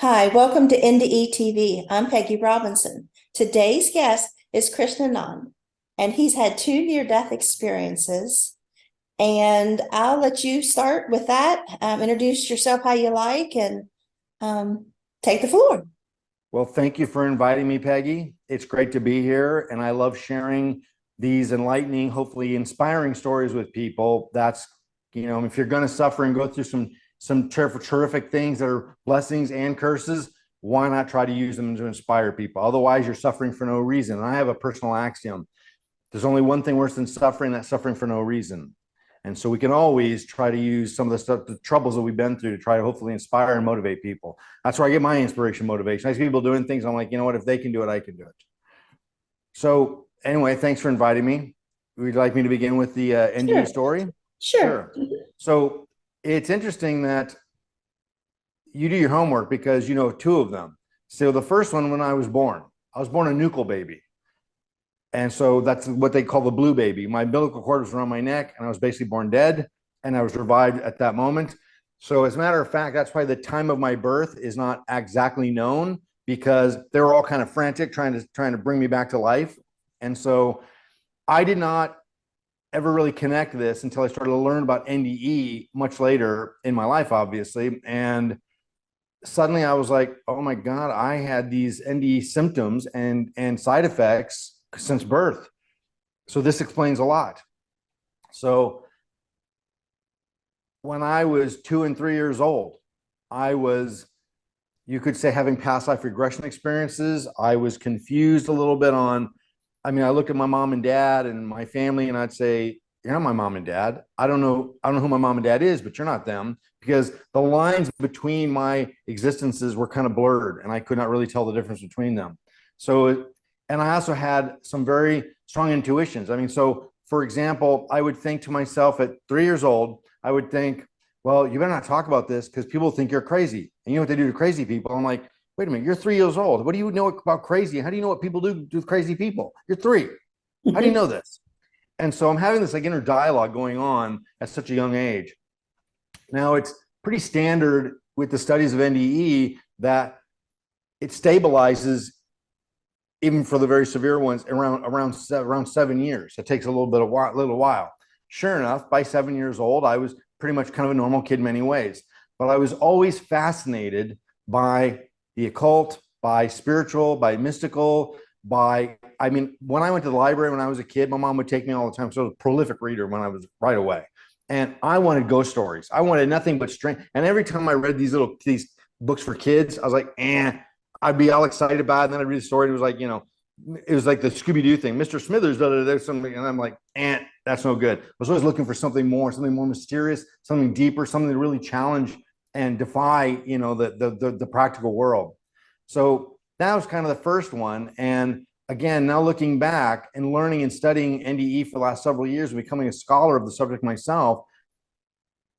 Hi, welcome to NDE TV. I'm Peggy Robinson. Today's guest is Krishnanand, and he's had two near-death experiences. And I'll let you start with that. Introduce yourself how you like, and um, take the floor. Well, thank you for inviting me, Peggy. It's great to be here, and I love sharing these enlightening, hopefully inspiring stories with people. If you're going to suffer and go through some terrific things that are blessings and curses, why not try to use them to inspire people? Otherwise, you're suffering for no reason. And I have a personal axiom. There's only one thing worse than suffering, that's suffering for no reason. And so we can always try to use some of the troubles that we've been through to try to hopefully inspire and motivate people. That's where I get my inspiration, motivation. I see people doing things. I'm like, you know what? If they can do it, I can do it. So anyway, thanks for inviting me. Would you like me to begin with the NDE story? Sure. So it's interesting that you do your homework because you know two of them. So the first one, when I was born a nuchal baby. And so that's what they call the blue baby. My umbilical cord was around my neck, and I was basically born dead, and I was revived at that moment. So as a matter of fact, that's why the time of my birth is not exactly known, because they were all kind of frantic trying to bring me back to life. And so I did not ever really connect this until I started to learn about NDE much later in my life, obviously. And suddenly I was like, oh my God, I had these NDE symptoms and side effects since birth. So this explains a lot. So when I was 2 and 3 years old, I was, you could say, having past life regression experiences. I was confused a little bit I look at my mom and dad and my family, and I'd say, you're not my mom and dad. I don't know who my mom and dad is, but you're not them, because the lines between my existences were kind of blurred, and I could not really tell the difference between them. And I also had some very strong intuitions. So for example, I would think to myself at 3 years old, I would think, well, you better not talk about this because people think you're crazy. And you know what they do to crazy people? I'm like, wait a minute, you're 3 years old. What do you know about crazy? How do you know what people do with crazy people? You're 3. How do you know this? And so I'm having this inner dialogue going on at such a young age. Now, it's pretty standard with the studies of NDE that it stabilizes, even for the very severe ones, around 7 years. It takes a little while. Sure enough, by 7 years old, I was pretty much kind of a normal kid in many ways. But I was always fascinated by the occult, by spiritual, by mystical, when I went to the library when I was a kid, my mom would take me all the time. So I was a prolific reader when I was right away. And I wanted ghost stories. I wanted nothing but strange. And every time I read these books for kids, I was like, I'd be all excited about it. And then I'd read the story. And it was like, it was like the Scooby-Doo thing. Mr. Smithers, there's something. And I'm like, that's no good. I was always looking for something more mysterious, something deeper, something to really challenge and defy, the practical world. So that was kind of the first one. And again, now looking back and learning and studying NDE for the last several years and becoming a scholar of the subject myself,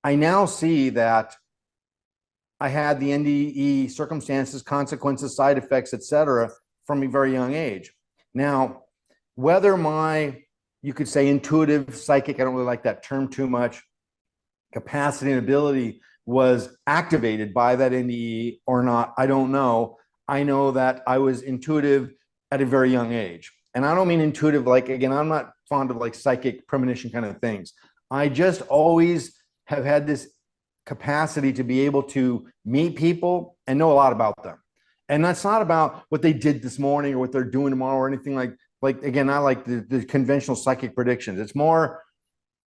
I now see that I had the NDE circumstances, consequences, side effects, etc., from a very young age. Now, whether you could say intuitive, psychic, I don't really like that term too much, capacity and ability was activated by that NDE or not, I don't know. I know that I was intuitive at a very young age. And I don't mean intuitive, again, I'm not fond of psychic premonition kind of things. I just always have had this capacity to be able to meet people and know a lot about them. And that's not about what they did this morning or what they're doing tomorrow or anything again, I like the conventional psychic predictions. It's more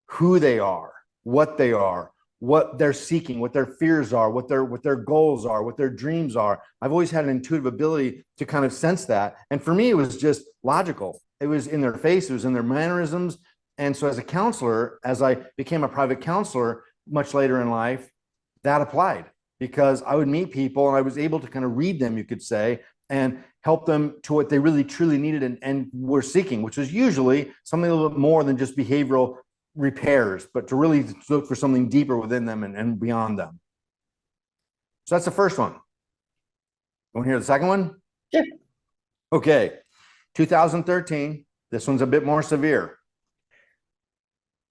who they are, what they're seeking, what their fears are, what their goals are, what their dreams are. I've always had an intuitive ability to kind of sense that. And for me, it was just logical. It was in their face, it was in their mannerisms. And so as a counselor, as I became a private counselor much later in life, that applied, because I would meet people and I was able to kind of read them, you could say, and help them to what they really truly needed and were seeking, which was usually something a little bit more than just behavioral repairs, but to really look for something deeper within them and beyond them. So that's the first one. You want to hear the second one? Sure. Okay. 2013. This one's a bit more severe.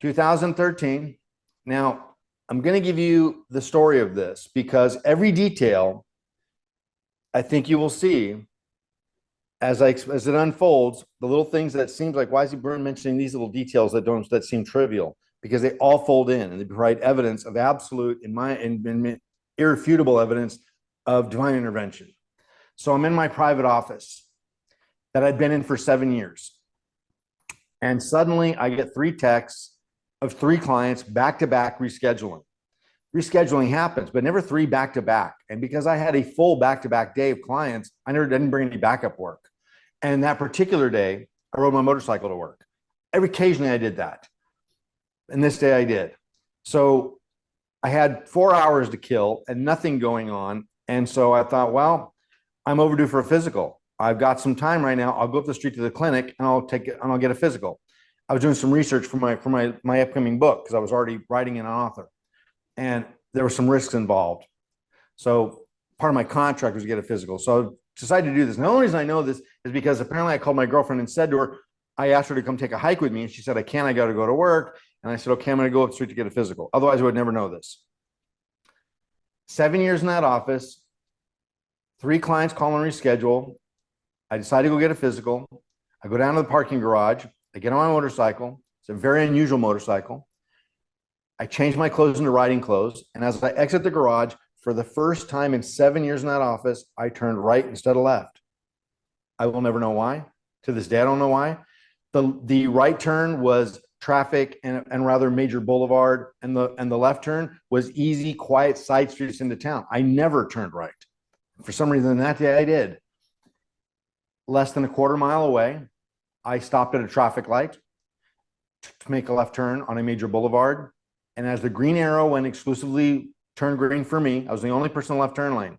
2013. Now, I'm going to give you the story of this because every detail I think you will see as it unfolds, the little things that seems like, why is he mentioning these little details that seem trivial? Because they all fold in and they provide evidence of absolute, irrefutable evidence of divine intervention. So I'm in my private office that I'd been in for 7 years. And suddenly I get 3 texts of 3 clients back to back rescheduling. Rescheduling happens, but never 3 back to back. And because I had a full back to back day of clients, I didn't bring any backup work. And that particular day, I rode my motorcycle to work. Occasionally I did that. And this day I did. So I had 4 hours to kill and nothing going on. And so I thought, well, I'm overdue for a physical. I've got some time right now. I'll go up the street to the clinic and I'll get a physical. I was doing some research for my upcoming book because I was already writing an author. And there were some risks involved. So part of my contract was to get a physical. So I decided to do this. And the only reason I know this is because apparently I called my girlfriend and said to her, I asked her to come take a hike with me. And she said, I can't, I got to go to work. And I said, okay, I'm going to go up the street to get a physical. Otherwise I would never know this. 7 years in that office, 3 clients call and reschedule. I decide to go get a physical. I go down to the parking garage. I get on my motorcycle. It's a very unusual motorcycle. I change my clothes into riding clothes. And as I exit the garage, for the first time in 7 years in that office, I turned right instead of left. I will never know why. To this day, I don't know why. The right turn was traffic and rather major boulevard, and the left turn was easy, quiet side streets into town. I never turned right. For some reason, that day I did. Less than a quarter mile away, I stopped at a traffic light to make a left turn on a major boulevard. And as the green arrow went exclusively turned green for me, I was the only person in the left turn lane.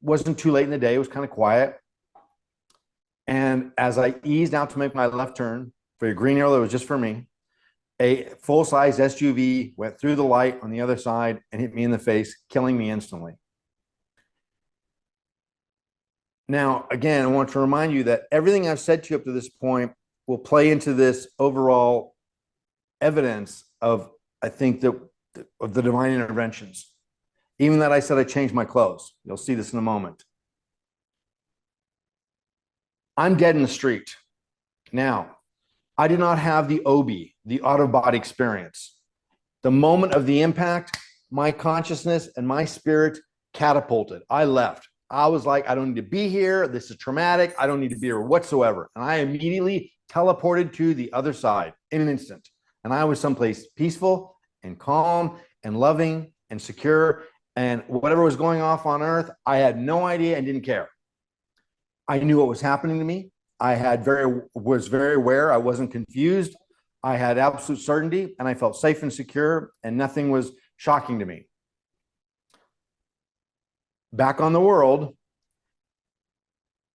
Wasn't too late in the day. It was kind of quiet. And as I eased out to make my left turn for a green arrow that was just for me, a full-size SUV went through the light on the other side and hit me in the face, killing me instantly. Now, again, I want to remind you that everything I've said to you up to this point will play into this overall evidence of, I think, of the divine interventions. Even that I said I changed my clothes. You'll see this in a moment. I'm dead in the street. Now, I did not have the OBI, the out-of-body experience. The moment of the impact, my consciousness and my spirit catapulted. I left. I was like, I don't need to be here. This is traumatic. I don't need to be here whatsoever. And I immediately teleported to the other side in an instant. And I was someplace peaceful and calm and loving and secure. And whatever was going off on earth, I had no idea and didn't care. I knew what was happening to me. I was very aware. I wasn't confused. I had absolute certainty and I felt safe and secure and nothing was shocking to me. Back on the world,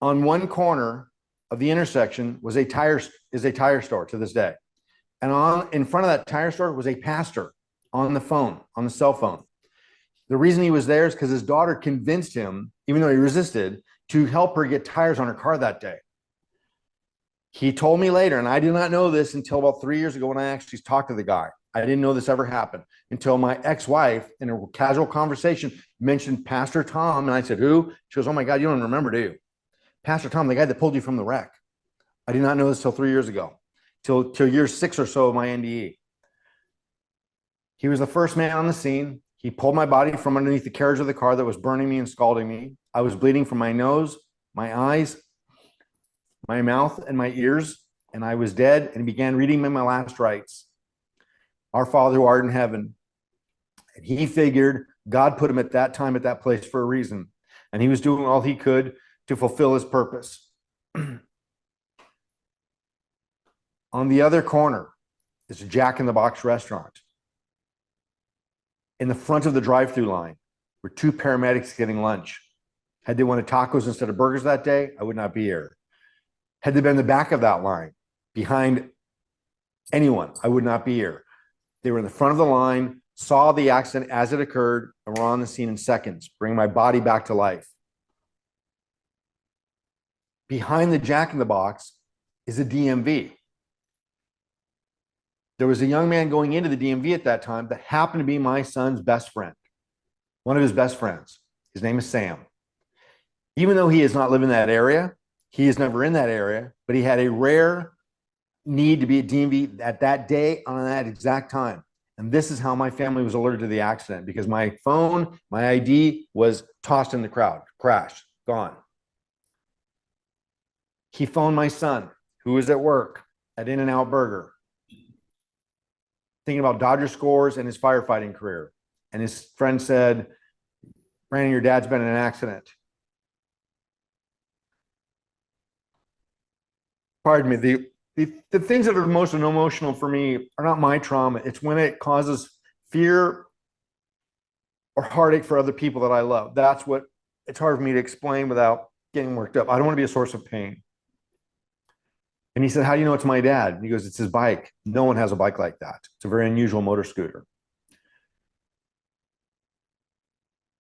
on one corner of the intersection is a tire store to this day. And in front of that tire store was a pastor on the cell phone. The reason he was there is because his daughter convinced him, even though he resisted, to help her get tires on her car that day. He told me later, and I did not know this until about 3 years ago when I actually talked to the guy. I didn't know this ever happened until my ex-wife, in a casual conversation, mentioned Pastor Tom. And I said, who? She goes, oh my God, you don't remember, do you? Pastor Tom, the guy that pulled you from the wreck. I did not know this till 3 years ago, till year 6 or so of my NDE. He was the first man on the scene. He pulled my body from underneath the carriage of the car that was burning me and scalding me. I was bleeding from my nose, my eyes, my mouth, and my ears, and I was dead, and he began reading me my last rites. Our Father who art in heaven. And he figured God put him at that time, at that place for a reason. And he was doing all he could to fulfill his purpose. On the other corner is a Jack in the Box restaurant. In the front of the drive-through line were 2 paramedics getting lunch. Had they wanted tacos instead of burgers that day, I would not be here. Had they been in the back of that line, behind anyone, I would not be here. They were in the front of the line, saw the accident as it occurred, and were on the scene in seconds, bringing my body back to life. Behind the Jack in the Box is a DMV. There was a young man going into the DMV at that time that happened to be my son's best friend, one of his best friends. His name is Sam. Even though he does not live in that area, he is never in that area, but he had a rare need to be at DMV at that day on that exact time. And this is how my family was alerted to the accident, because my phone, my ID was tossed in the crowd, crashed, gone. He phoned my son, who was at work at In-N-Out Burger, thinking about Dodger scores and his firefighting career. And his friend said, Brandon, your dad's been in an accident. Pardon me. The things that are the most emotional for me are not my trauma. It's when it causes fear or heartache for other people that I love. That's what it's hard for me to explain without getting worked up. I don't want to be a source of pain. And he said, how do you know it's my dad? And he goes, it's his bike. No one has a bike like that. It's a very unusual motor scooter.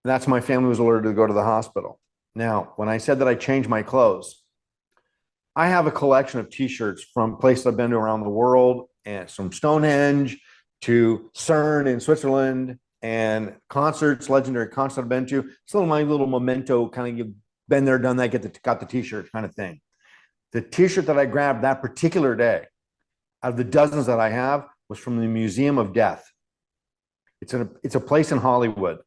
That's my family was alerted to go to the hospital. Now, when I said that I changed my clothes, I have a collection of t-shirts from places I've been to around the world, and from Stonehenge to CERN in Switzerland, and concerts, legendary concerts I've been to. So my little memento kind of been there, done that, got the t-shirt kind of thing. The t-shirt that I grabbed that particular day, out of the dozens that I have, was from the Museum of Death. It's a place in Hollywood.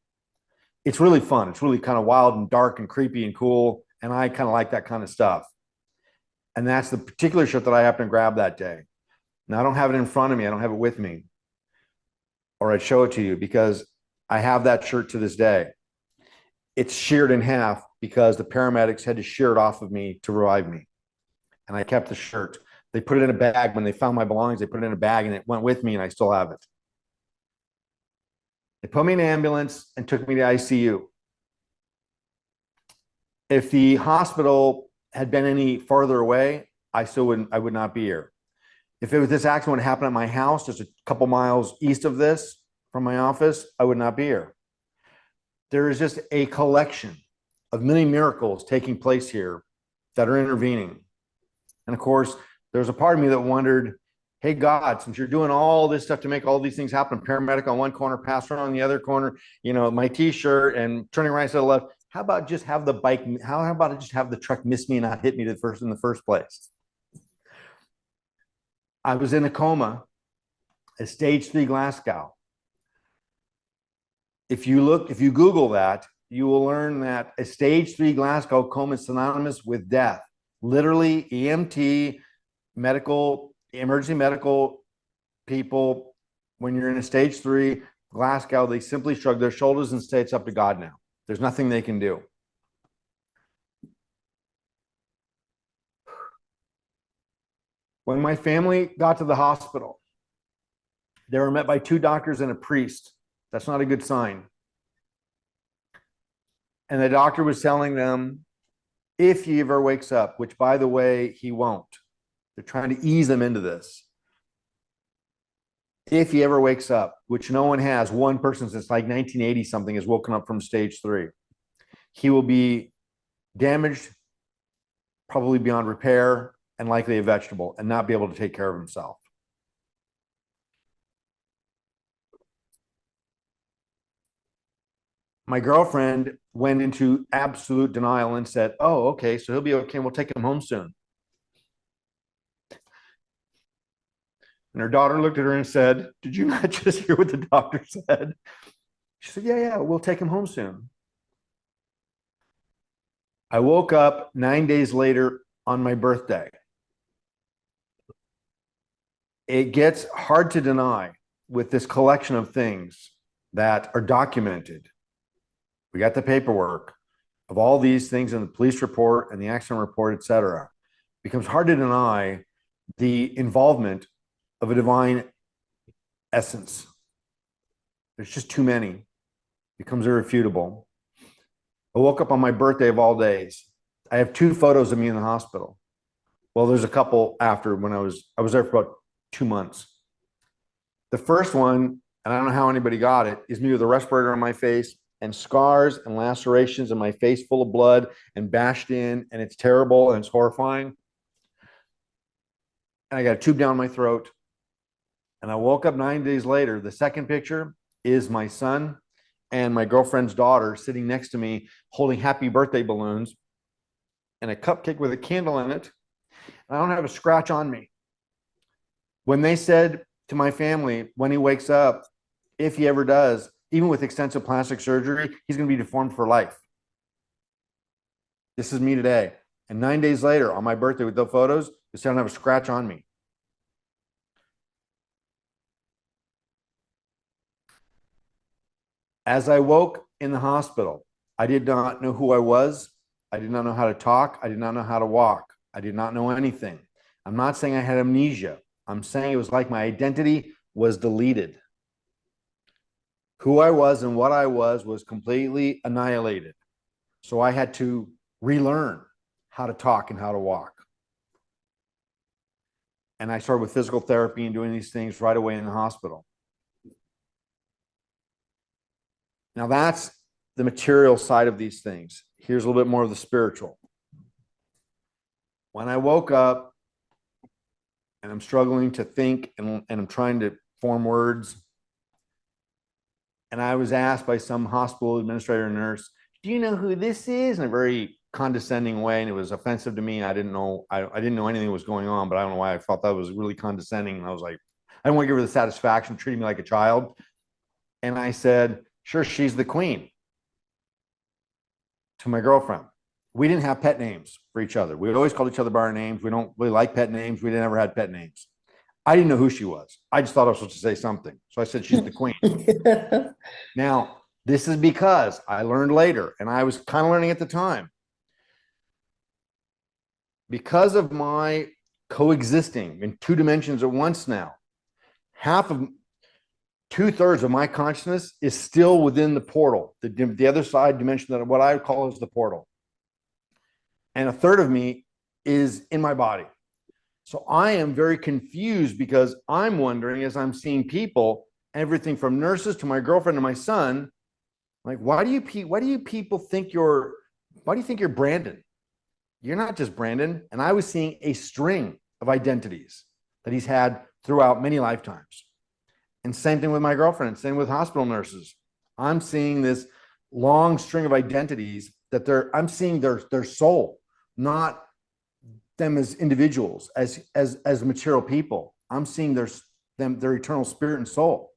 It's really fun. It's really kind of wild and dark and creepy and cool. And I kind of like that kind of stuff. And that's the particular shirt that I happened to grab that day. Now, I don't have it in front of me. I don't have it with me. Or I'd show it to you, because I have that shirt to this day. It's sheared in half because the paramedics had to shear it off of me to revive me. And I kept the shirt. They put it in a bag. When they found my belongings, they put it in a bag, and it went with me, and I still have it. They put me in an ambulance and took me to ICU. If the hospital had been any farther away, I would not be here. If it was this accident would happen at my house, just a couple miles east of this from my office, I would not be here. There is just a collection of many miracles taking place here that are intervening. And of course, there's a part of me that wondered, hey, God, since you're doing all this stuff to make all these things happen, paramedic on one corner, pastor on the other corner, my t-shirt, and turning right to the left, how about just have the bike, how about just have the truck miss me and not hit me in the first place? I was in a coma, a stage 3 Glasgow. If you Google that, you will learn that a stage 3 Glasgow coma is synonymous with death. Literally, EMT, emergency medical people, when you're in a stage 3 Glasgow, they simply shrug their shoulders and say, it's up to God now. There's nothing they can do. When my family got to the hospital, they were met by 2 doctors and a priest. That's not a good sign. And the doctor was telling them, if he ever wakes up, which, by the way, he won't. They're trying to ease them into this. If he ever wakes up, which no one has, one person since like 1980 something has woken up from stage 3, he will be damaged, probably beyond repair, and likely a vegetable, and not be able to take care of himself. My girlfriend went into absolute denial and said, oh, okay, so he'll be okay. We'll take him home soon. And her daughter looked at her and said, did you not just hear what the doctor said? She said, yeah, we'll take him home soon. I woke up 9 days later on my birthday. It gets hard to deny with this collection of things that are documented. We got the paperwork of all these things in the police report and the accident report, et cetera. It becomes hard to deny the involvement of a divine essence. There's just too many. It becomes irrefutable. I woke up on my birthday of all days. I have 2 photos of me in the hospital. Well, there's a couple after, when I was there for about 2 months. The first one, and I don't know how anybody got it, is me with a respirator on my face and scars and lacerations and my face full of blood and bashed in, and it's terrible and it's horrifying. And I got a tube down my throat. And I woke up 9 days later. The second picture is my son and my girlfriend's daughter sitting next to me holding happy birthday balloons and a cupcake with a candle in it. And I don't have a scratch on me. When they said to my family, when he wakes up, if he ever does, even with extensive plastic surgery, he's going to be deformed for life. This is me today. And 9 days later, on my birthday with the photos, they said I don't have a scratch on me. As I woke in the hospital, I did not know who I was. I did not know how to talk. I did not know how to walk. I did not know anything. I'm not saying I had amnesia. I'm saying it was like my identity was deleted. Who I was and what I was completely annihilated. So I had to relearn how to talk and how to walk. And I started with physical therapy and doing these things right away in the hospital. Now that's the material side of these things. Here's a little bit more of the spiritual. When I woke up and I'm struggling to think and I'm trying to form words, and I was asked by some hospital administrator and nurse, do you know who this is? In a very condescending way. And it was offensive to me. I didn't know anything was going on, but I don't know why I felt that was really condescending. And I was like, I don't want to give her the satisfaction of treating me like a child. And I said, sure, she's the queen, to my girlfriend. We didn't have pet names for each other. We always called each other by our names. We don't really like pet names. We never had pet names. I didn't know who she was. I just thought I was supposed to say something. So I said, she's the queen. Now, this is because I learned later, and I was kind of learning at the time. Because of my coexisting in two dimensions at once now, two-thirds of my consciousness is still within the portal, the other side dimension, that what I call is the portal. And a third of me is in my body. So I am very confused because I'm wondering, as I'm seeing people, everything from nurses to my girlfriend to my son, like, why do you people think you're Brandon? You're not just Brandon. And I was seeing a string of identities that he's had throughout many lifetimes. And same thing with my girlfriend, same with hospital nurses. I'm seeing this long string of identities that I'm seeing their soul, not them as individuals, as material people. I'm seeing their eternal spirit and soul.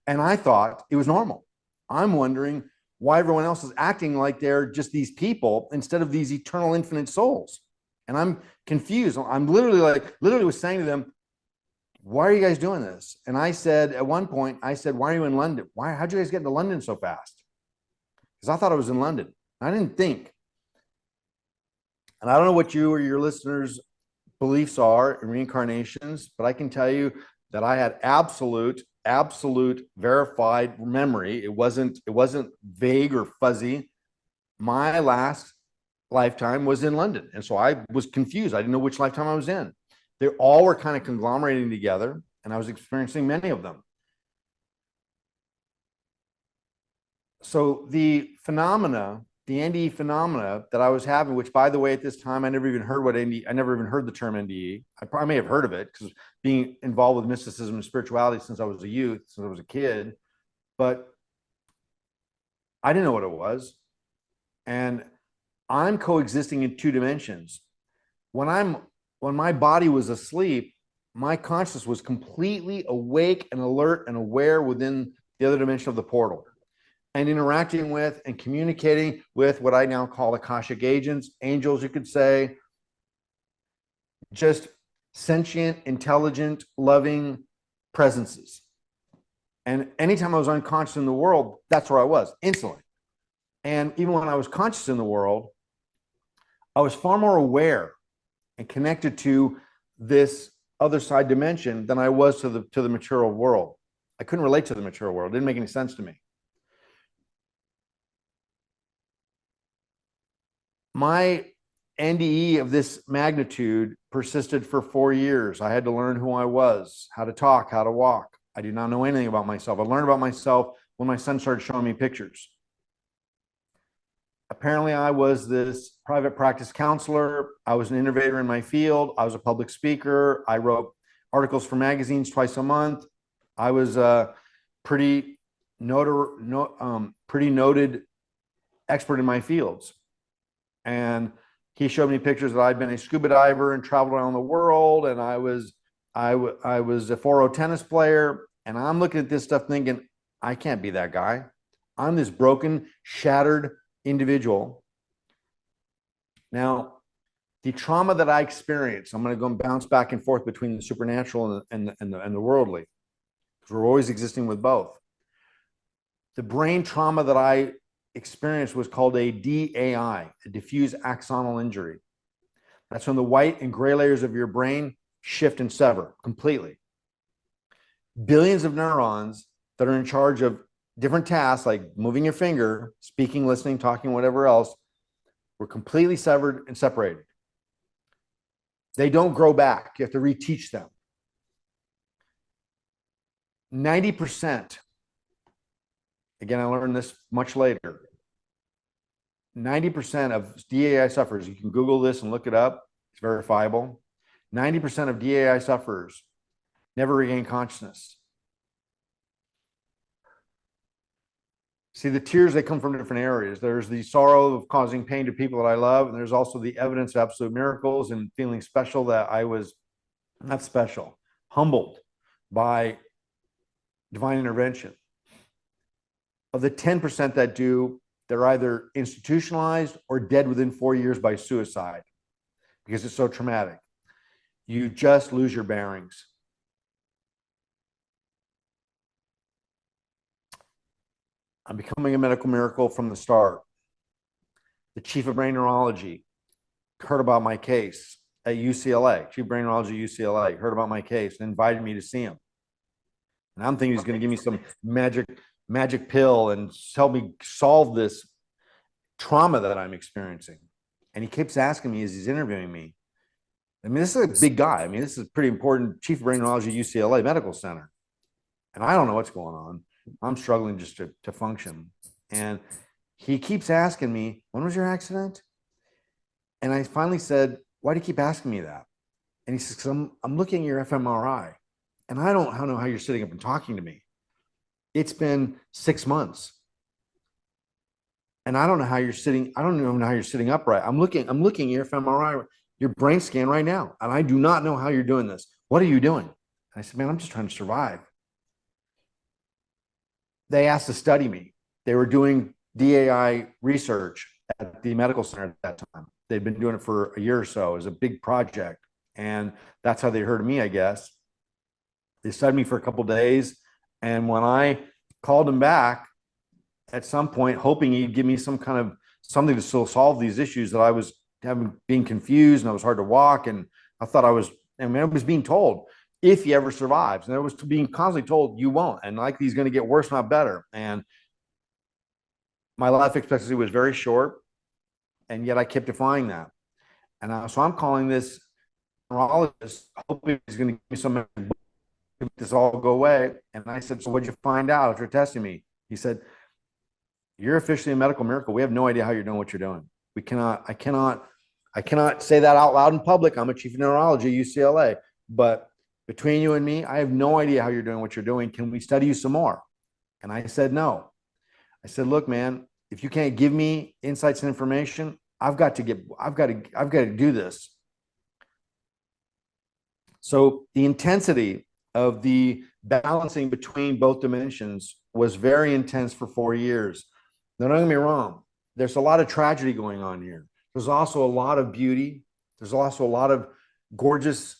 And I thought it was normal. I'm wondering why everyone else is acting like they're just these people instead of these eternal infinite souls. And I'm confused. I'm literally was saying to them, why are you guys doing this? And I said, at one point, why are you in London? How'd you guys get into London so fast? Because I thought I was in London. I didn't think. And I don't know what you or your listeners' beliefs are in reincarnations, but I can tell you that I had absolute verified memory. It wasn't vague or fuzzy. My last lifetime was in London. And so I was confused. I didn't know which lifetime I was in. They all were kind of conglomerating together, and I was experiencing many of them. So the NDE phenomena that I was having, which, by the way, at this time, I never even heard the term NDE. I may have heard of it because being involved with mysticism and spirituality since I was a youth, since I was a kid, but I didn't know what it was. And I'm coexisting in two dimensions. When my body was asleep, my consciousness was completely awake and alert and aware within the other dimension of the portal, and interacting with and communicating with what I now call Akashic agents, angels, you could say, just sentient, intelligent, loving presences. And anytime I was unconscious in the world, that's where I was instantly. And even when I was conscious in the world, I was far more aware and connected to this other side dimension than I was to the material world. I couldn't relate to the material world. It didn't make any sense to me. My NDE of this magnitude persisted for 4 years. I had to learn who I was, how to talk, how to walk. I did not know anything about myself. I learned about myself when my son started showing me pictures. Apparently, I was this private practice counselor. I was an innovator in my field. I was a public speaker. I wrote articles for magazines twice a month. I was a pretty noted expert in my fields. And He showed me pictures that I'd been a scuba diver and traveled around the world, and I was a 4-0 tennis player, and I'm looking at this stuff thinking, I can't be that guy. I'm this broken, shattered individual. Now, the trauma that I experienced, I'm going to go and bounce back and forth between the supernatural and the worldly, because we're always existing with both. The brain trauma that I experienced was called a DAI, a diffuse axonal injury. That's when the white and gray layers of your brain shift and sever completely. Billions of neurons that are in charge of different tasks, like moving your finger, speaking, listening, talking, whatever else, were completely severed and separated. They don't grow back. You have to reteach them. 90%, again, I learned this much later, 90% of DAI sufferers, you can Google this and look it up, it's verifiable. 90% of DAI sufferers never regain consciousness. See, the tears, they come from different areas. There's the sorrow of causing pain to people that I love, and there's also the evidence of absolute miracles and feeling special, that I was not special, humbled by divine intervention. Of the 10% that do, they're either institutionalized or dead within 4 years by suicide, because it's so traumatic. You just lose your bearings. I'm becoming a medical miracle from the start. The chief of brain neurology heard about my case at UCLA, chief of brain neurology at UCLA, heard about my case and invited me to see him. And I'm thinking he's going to give me some magic pill and help me solve this trauma that I'm experiencing. And he keeps asking me as he's interviewing me. I mean, this is a big guy. I mean, this is pretty important, chief of brain neurology at UCLA Medical Center. And I don't know what's going on. I'm struggling just to function. And he keeps asking me, when was your accident? And I finally said, why do you keep asking me that? And he says, because I'm looking at your fMRI, and I don't know how you're sitting up and talking to me. It's been 6 months. And I don't know how you're sitting. I don't even know how you're sitting upright. I'm looking at your fMRI, your brain scan right now. And I do not know how you're doing this. What are you doing? And I said, man, I'm just trying to survive. They asked to study me. They were doing DAI research at the medical center at that time. They'd been doing it for a year or so. It was a big project. And that's how they heard of me, I guess. They studied me for a couple of days. And when I called him back at some point, hoping he'd give me some kind of something to still solve these issues that I was being confused and I was hard to walk. And I thought I was being told, if he ever survives. And I was being constantly told, you won't. And likely he's going to get worse, not better. And my life expectancy was very short. And yet I kept defying that. And so I'm calling this neurologist, hoping he's going to give me some, this all go away. And I said, so what'd you find out after testing me? He said, you're officially a medical miracle. We have no idea how you're doing what you're doing. I cannot say that out loud in public. I'm a chief of neurology at UCLA, but between you and me, I have no idea how you're doing what you're doing. Can we study you some more? And I said, no. I said, look, man, if you can't give me insights and information, I've got to do this. So the intensity of the balancing between both dimensions was very intense for 4 years. Now, don't get me wrong. There's a lot of tragedy going on here. There's also a lot of beauty. There's also a lot of gorgeous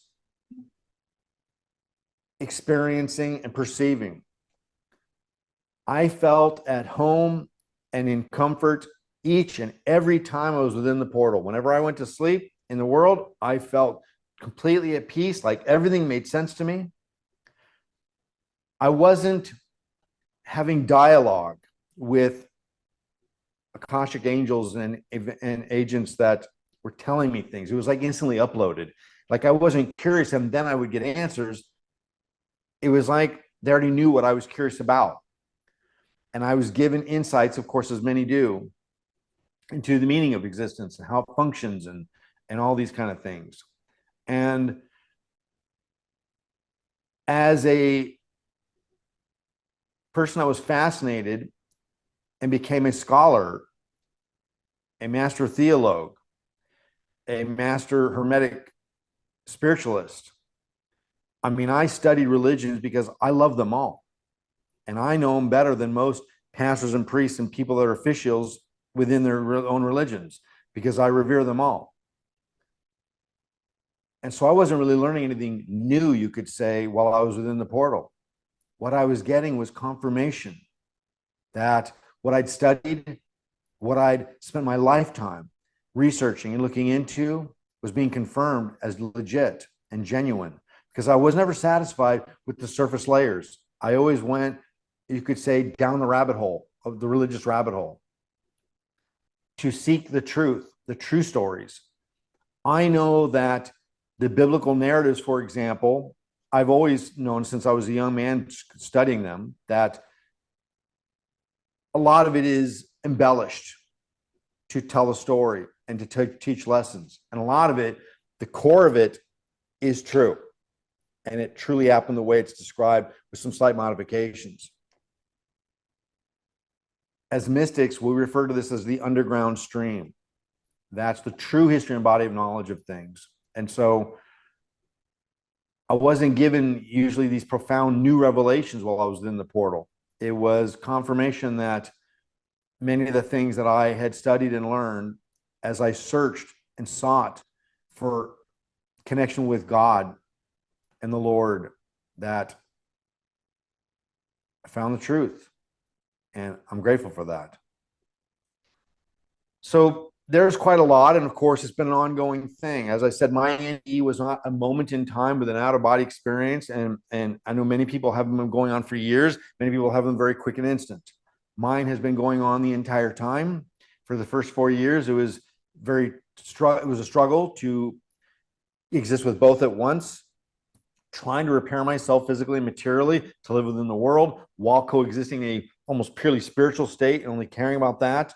experiencing and perceiving. I felt at home and in comfort each and every time I was within the portal. Whenever I went to sleep in the world, I felt completely at peace, like everything made sense to me. I wasn't having dialogue with Akashic angels and agents that were telling me things. It was like instantly uploaded. Like I wasn't curious and then I would get answers. It was like they already knew what I was curious about. And I was given insights, of course, as many do, into the meaning of existence and how it functions and all these kind of things. And as a person, I was fascinated and became a scholar, a master theologue. a master hermetic spiritualist. I mean, I studied religions because I love them all. And I know them better than most pastors and priests and people that are officials within their own religions because I revere them all. And so I wasn't really learning anything new, you could say, while I was within the portal. What I was getting was confirmation that what I'd studied, what I'd spent my lifetime researching and looking into was being confirmed as legit and genuine, because I was never satisfied with the surface layers. I always went, you could say, down the rabbit hole of the religious rabbit hole to seek the truth, the true stories. I know that the biblical narratives, for example, I've always known since I was a young man studying them that a lot of it is embellished to tell a story and to teach lessons. And a lot of it, the core of it is true. And it truly happened the way it's described with some slight modifications. As mystics, we refer to this as the underground stream. That's the true history and body of knowledge of things. And so I wasn't given usually these profound new revelations while I was in the portal. It was confirmation that many of the things that I had studied and learned as I searched and sought for connection with God and the Lord, that I found the truth. And I'm grateful for that. So there's quite a lot. And of course, it's been an ongoing thing. As I said, my NDE was not a moment in time with an out-of-body experience. And I know many people have them going on for years. Many people have them very quick and instant. Mine has been going on the entire time. For the first 4 years, it was a struggle to exist with both at once, trying to repair myself physically and materially to live within the world while coexisting a almost purely spiritual state and only caring about that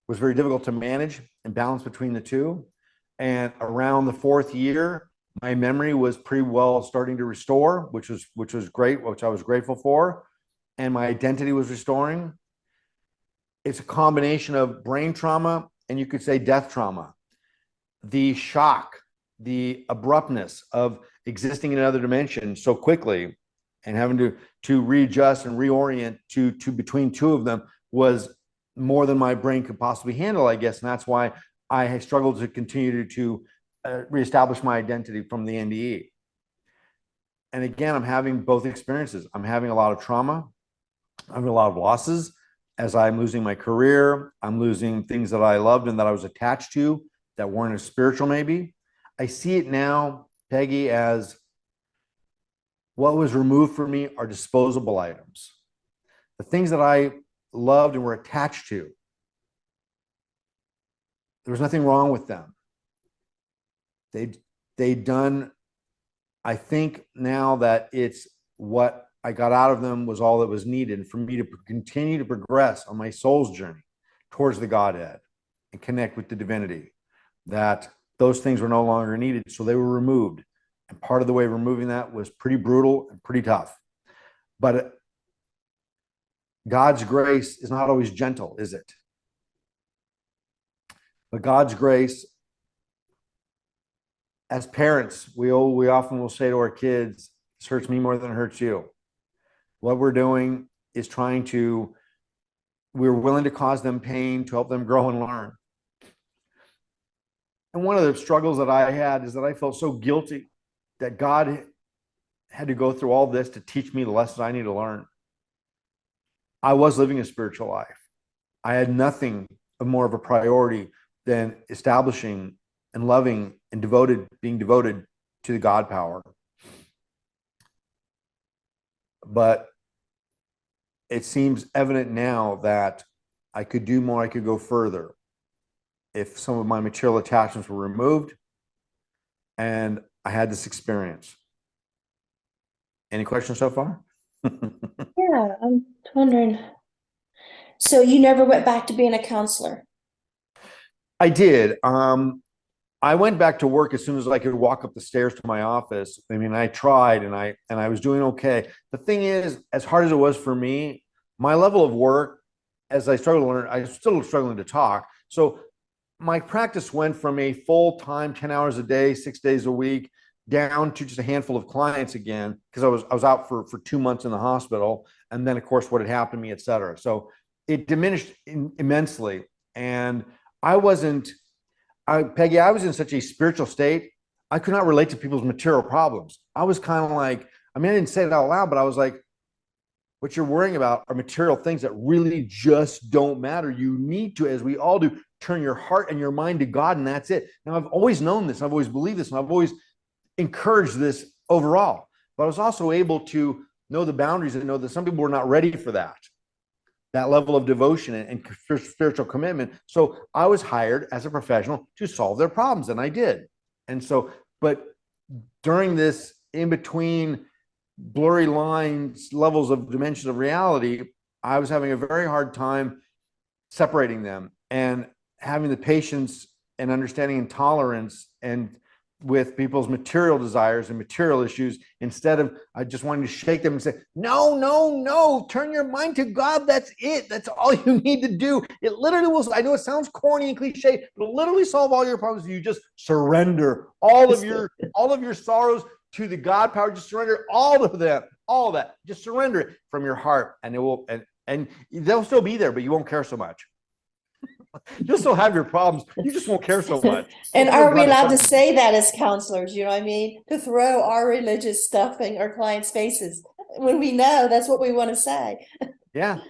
was very difficult to manage and balance between the two. And around the 4th year, my memory was pretty well starting to restore, which was great, which I was grateful for. And my identity was restoring. It's a combination of brain trauma and you could say death trauma. The shock, the abruptness of existing in another dimension so quickly and having to readjust and reorient to between two of them was more than my brain could possibly handle, I guess. And that's why I struggled to continue to reestablish my identity from the NDE. And again, I'm having both experiences. I'm having a lot of trauma. I'm having a lot of losses as I'm losing my career. I'm losing things that I loved and that I was attached to that weren't as spiritual, maybe. I see it now, Peggy, as what was removed from me are disposable items. The things that I loved and were attached to, there was nothing wrong with them. They'd done, I think now that it's what I got out of them was all that was needed for me to continue to progress on my soul's journey towards the Godhead and connect with the divinity, that those things were no longer needed. So they were removed. And part of the way of removing that was pretty brutal and pretty tough. But God's grace is not always gentle, is it? But God's grace, as parents, we often will say to our kids, this hurts me more than it hurts you. What we're doing is we're willing to cause them pain to help them grow and learn. And one of the struggles that I had is that I felt so guilty that God had to go through all this to teach me the lessons I need to learn. I was living a spiritual life. I had nothing of more of a priority than establishing and loving and being devoted to the God power. But it seems evident now that I could do more, I could go further if some of my material attachments were removed and I had this experience. Any questions so far? Yeah, I'm wondering. So you never went back to being a counselor? I did. I went back to work as soon as I could walk up the stairs to my office. I mean, I tried and I was doing okay. The thing is, as hard as it was for me, my level of work, as I struggled to learn, I was still struggling to talk. So my practice went from a full-time 10 hours a day, 6 days a week, down to just a handful of clients again, because I was out for 2 months in the hospital. And then of course what had happened to me, et cetera. So it diminished immensely. And I wasn't, Peggy, I was in such a spiritual state. I could not relate to people's material problems. I was kind of like, I mean, I didn't say it out loud, but I was like, what you're worrying about are material things that really just don't matter. You need to, as we all do, turn your heart and your mind to God, and that's it. Now, I've always known this. I've always believed this, and I've always encouraged this overall. But I was also able to know the boundaries and know that some people were not ready for that level of devotion and spiritual commitment. So I was hired as a professional to solve their problems, and I did. And so, but during this in between blurry lines, levels of dimensions of reality, I was having a very hard time separating them and having the patience and understanding and tolerance and with people's material desires and material issues, instead of I just wanted to shake them and say, no, no, no, turn your mind to God. That's it. That's all you need to do. It literally will. I know it sounds corny and cliche, but it'll literally solve all your problems. You just surrender all of your sorrows to the God power. Just surrender all of them, all of that. Just surrender it from your heart, and it will, and they'll still be there, but you won't care so much. You'll still have your problems. You just won't care so much. And are we allowed to say that as counselors? You know what I mean? To throw our religious stuff in our clients' faces when we know that's what we want to say. Yeah.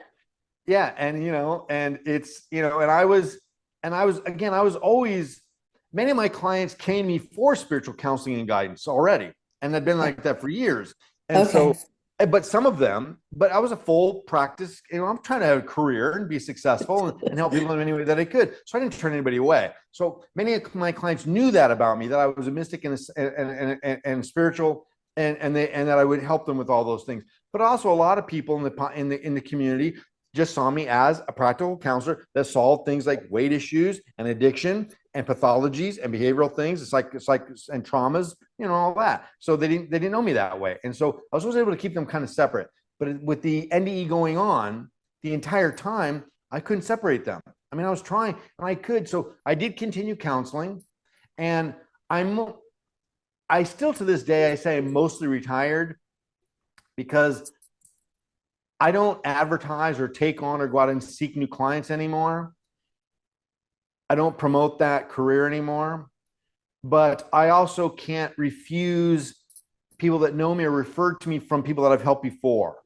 Yeah. And, and it's, and I was again, I was always, many of my clients came to me for spiritual counseling and guidance already. And I've been like that for years. And so, but some of them, but I was a full practice, I'm trying to have a career and be successful and help people in any way that I could. So I didn't turn anybody away. So many of my clients knew that about me, that I was a mystic and spiritual, and that I would help them with all those things. But also a lot of people in the community just saw me as a practical counselor that solved things like weight issues and addiction and pathologies and behavioral things. It's like and traumas, all that. So they didn't know me that way. And so I was always able to keep them kind of separate. But with the NDE going on the entire time, I couldn't separate them. I mean, I was trying and I could. So I did continue counseling, and I still to this day, I say I'm mostly retired because I don't advertise or take on or go out and seek new clients anymore. I don't promote that career anymore, but I also can't refuse people that know me or referred to me from people that I've helped before.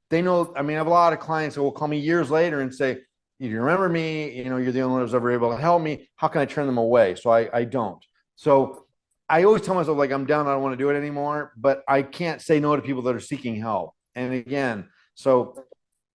They know, I mean, I have a lot of clients that will call me years later and say, you remember me, you're the only one who's ever able to help me. How can I turn them away? So I don't. So I always tell myself, like, I'm done. I don't want to do it anymore, but I can't say no to people that are seeking help. And again, so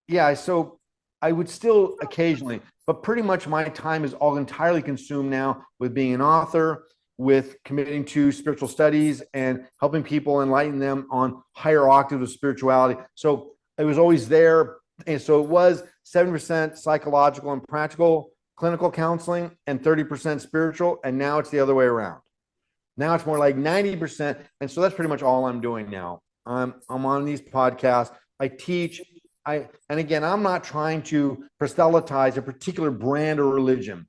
yeah, so I would still occasionally, but pretty much my time is all entirely consumed now with being an author, with committing to spiritual studies and helping people enlighten them on higher octaves of spirituality. So it was always there. And so it was 7% psychological and practical clinical counseling and 30% spiritual. And now it's the other way around. Now it's more like 90%. And so that's pretty much all I'm doing now. I'm on these podcasts. I teach. And again, I'm not trying to proselytize a particular brand or religion.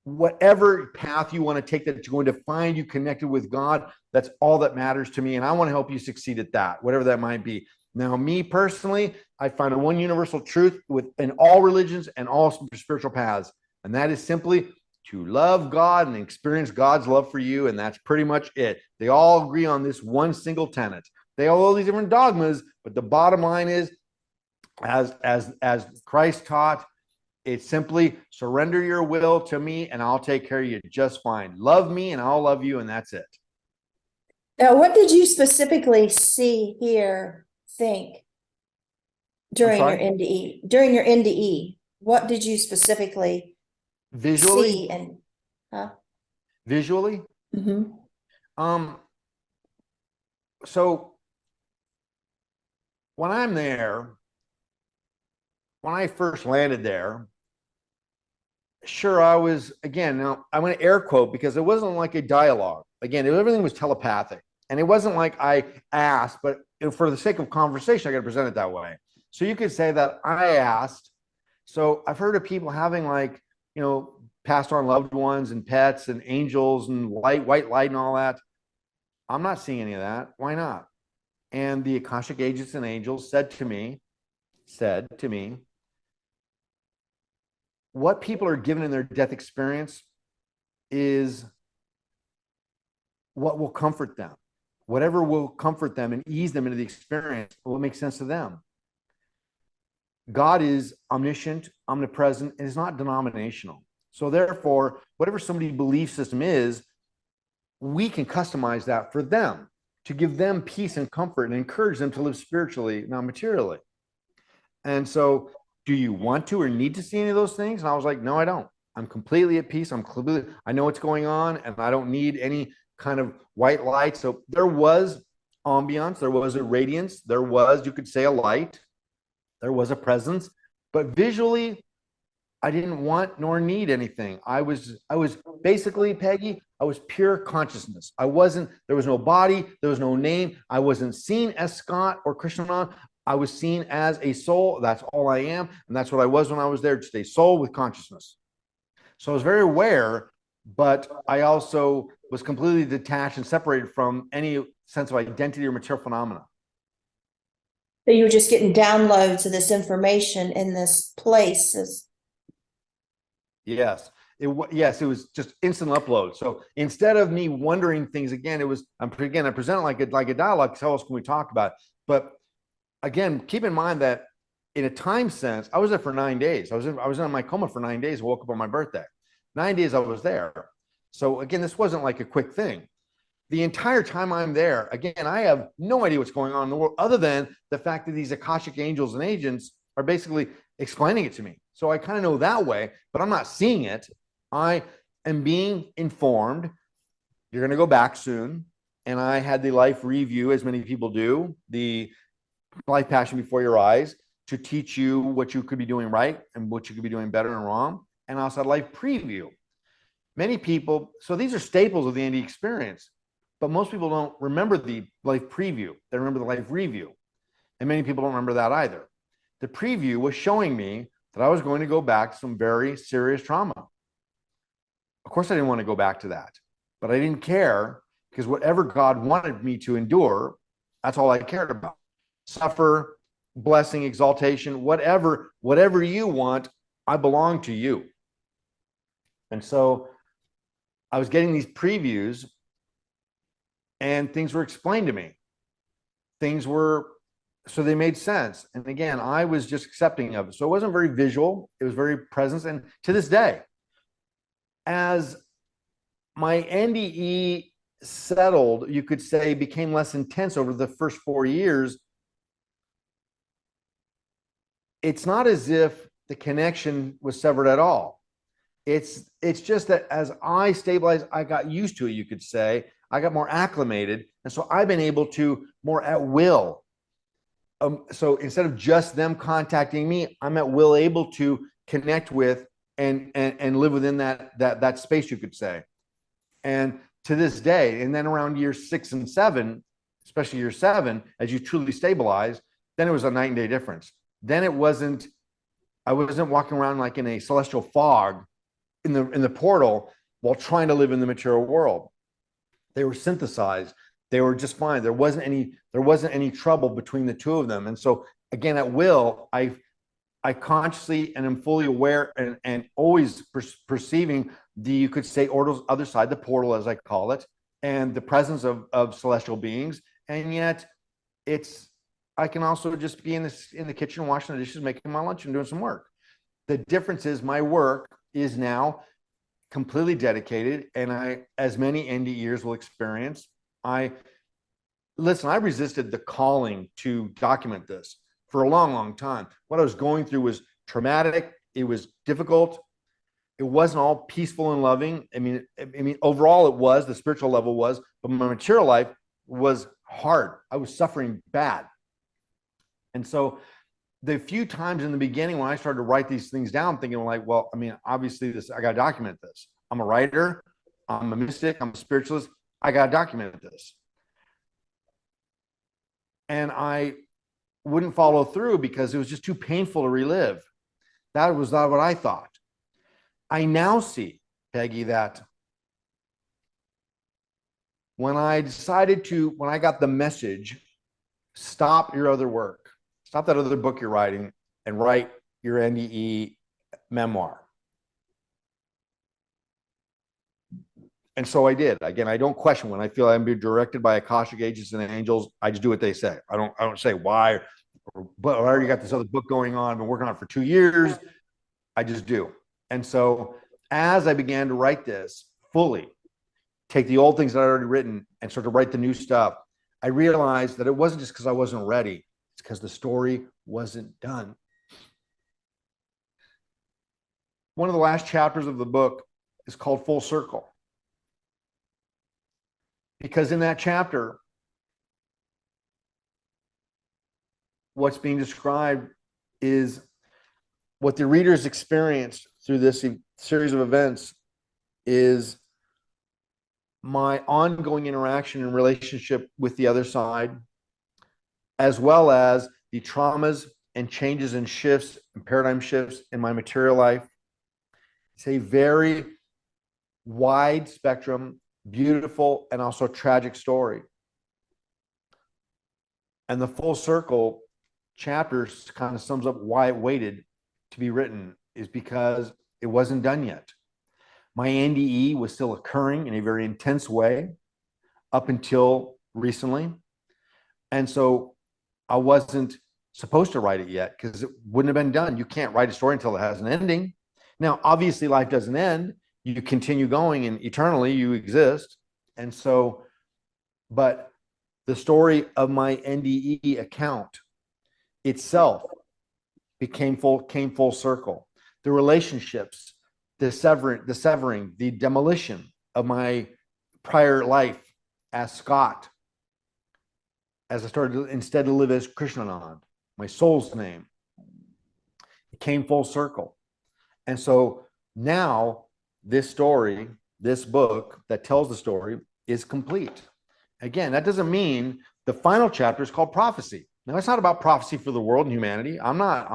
Whatever path you want to take that's going to find you connected with God, that's all that matters to me. And I want to help you succeed at that, whatever that might be. Now, me personally, I find a one universal truth within all religions and all spiritual paths. And that is simply to love God and experience God's love for you. And that's pretty much it. They all agree on this one single tenet. They all have these different dogmas, but the bottom line is, as Christ taught, it's simply surrender your will to me and I'll take care of you just fine. Love me and I'll love you, and that's it. Now, what did you specifically see, hear, think during your NDE? During your NDE, what did you specifically visually see and visually? Mm-hmm. So when I'm there, when I first landed there, sure, I was, again, now I'm going to air quote because it wasn't like a dialogue. Again, everything was telepathic. And it wasn't like I asked, but for the sake of conversation, I got to present it that way. So you could say that I asked. So I've heard of people having, like, passed on loved ones and pets and angels and light, white light and all that. I'm not seeing any of that. Why not? And the Akashic agents and angels said to me, what people are given in their death experience is what will comfort them. Whatever will comfort them and ease them into the experience will make sense to them. God is omniscient, omnipresent, and is not denominational. So therefore, whatever somebody's belief system is, we can customize that for them to give them peace and comfort and encourage them to live spiritually, not materially. And so, do you want to or need to see any of those things? And I was like, no, I don't. I'm completely at peace. I know what's going on, and I don't need any kind of white light. So there was ambiance, there was a radiance, there was, you could say, a light, there was a presence, but visually, I didn't want nor need anything. I was basically, Peggy, I was pure consciousness. There was no body, there was no name. I wasn't seen as Scott or Krishnanand. I was seen as a soul. That's all I am. And that's what I was when I was there, just a soul with consciousness. So I was very aware, but I also was completely detached and separated from any sense of identity or material phenomena. So you were just getting downloads of this information in this place. Yes. It was just instant upload. So instead of me wondering things again, I present it like a dialogue. How else can we talk about it? But again, keep in mind that in a time sense, I was there for 9 days. I was in my coma for 9 days. Woke up on my birthday. 9 days I was there. So again, this wasn't like a quick thing. The entire time I'm there, again, I have no idea what's going on in the world other than the fact that these Akashic angels and agents are basically explaining it to me. So I kind of know that way, but I'm not seeing it. I am being informed. You're going to go back soon. And I had the life review, as many people do, the life passion before your eyes, to teach you what you could be doing right and what you could be doing better and wrong. And also a life preview. Many people, so these are staples of the NDE experience, but most people don't remember the life preview. They remember the life review. And many people don't remember that either. The preview was showing me that I was going to go back to some very serious trauma. Of course, I didn't want to go back to that, but I didn't care because whatever God wanted me to endure, that's all I cared about. Suffer, blessing, exaltation, whatever you want, I belong to you. And so I was getting these previews and things were explained to me. So they made sense. And again, I was just accepting of it. So it wasn't very visual. It was very present. And to this day, as my NDE settled, you could say, became less intense over the first 4 years, it's not as if the connection was severed at all. It's just that as I stabilized, I got used to it, you could say. I got more acclimated. And so I've been able to more at will. So instead of just them contacting me, I'm at will able to connect with and live within that space, you could say. And to this day, and then around year 6 and 7, especially year 7, as you truly stabilize, then it was a night and day difference. Then I wasn't walking around like in a celestial fog in the portal while trying to live in the material world. They were synthesized. They were just fine. There wasn't any trouble between the two of them. And so again, at will, I consciously and am fully aware and always perceiving you could say, other side, the portal, as I call it, and the presence of celestial beings. And yet I can also just be in the kitchen, washing the dishes, making my lunch and doing some work. The difference is my work is now completely dedicated, and as many NDEers will experience, I resisted the calling to document this for a long, long time. What I was going through was traumatic. It was difficult. It wasn't all peaceful and loving. I mean, overall it was, the spiritual level was, but my material life was hard. I was suffering bad. And so the few times in the beginning when I started to write these things down, thinking like, well, I mean, obviously I got to document this. I'm a writer. I'm a mystic. I'm a spiritualist. I got to document this. And I wouldn't follow through because it was just too painful to relive. That was not what I thought. I now see, Peggy, that when I got the message, stop your other work, stop that other book you're writing and write your NDE memoir. And so I did. Again, I don't question when I feel I'm being directed by Akashic agents and angels. I just do what they say. I don't say why, but I already got this other book going on. I've been working on it for 2 years. I just do. And so as I began to write this fully, take the old things that I'd already written and start to write the new stuff, I realized that it wasn't just because I wasn't ready. It's because the story wasn't done. One of the last chapters of the book is called Full Circle. Because in that chapter, what's being described is what the readers experienced through this series of events is my ongoing interaction and relationship with the other side, as well as the traumas and changes and shifts and paradigm shifts in my material life. It's a very wide spectrum, beautiful, and also tragic story. And the Full Circle chapters kind of sums up why it waited to be written, is because it wasn't done yet. My NDE was still occurring in a very intense way up until recently. And so I wasn't supposed to write it yet because it wouldn't have been done. You can't write a story until it has an ending. Now, obviously, life doesn't end. You continue going and eternally you exist. And so, but the story of my NDE account itself came full circle. The relationships, the severing, the demolition of my prior life as Scott, as I started to instead to live as Krishnanand, my soul's name, it came full circle. And so now this story, this book that tells the story is complete. Again, that doesn't mean the final chapter is called prophecy. Now, it's not about prophecy for the world and humanity. I'm not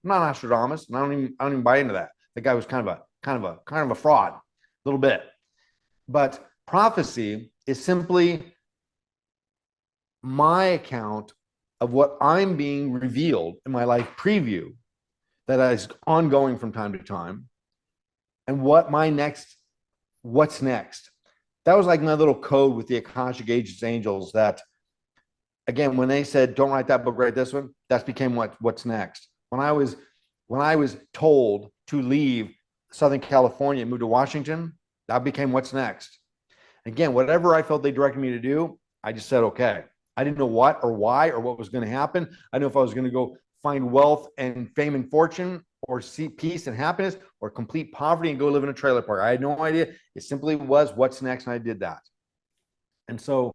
Nostradamus, and I don't even buy into that. The guy was kind of a fraud, a little bit. But prophecy is simply my account of what I'm being revealed in my life preview that is ongoing from time to time, and what's next. That was like my little code with the Akashic agents, angels, that again, when they said, don't write that book, write this one, that became what's next. When I was told to leave Southern California and move to Washington, that became what's next. Again, whatever I felt they directed me to do, I just said, okay. I didn't know what or why or what was going to happen. I didn't know if I was going to go find wealth and fame and fortune, or see peace and happiness, or complete poverty and go live in a trailer park. I had no idea. It simply was what's next, and I did that. And so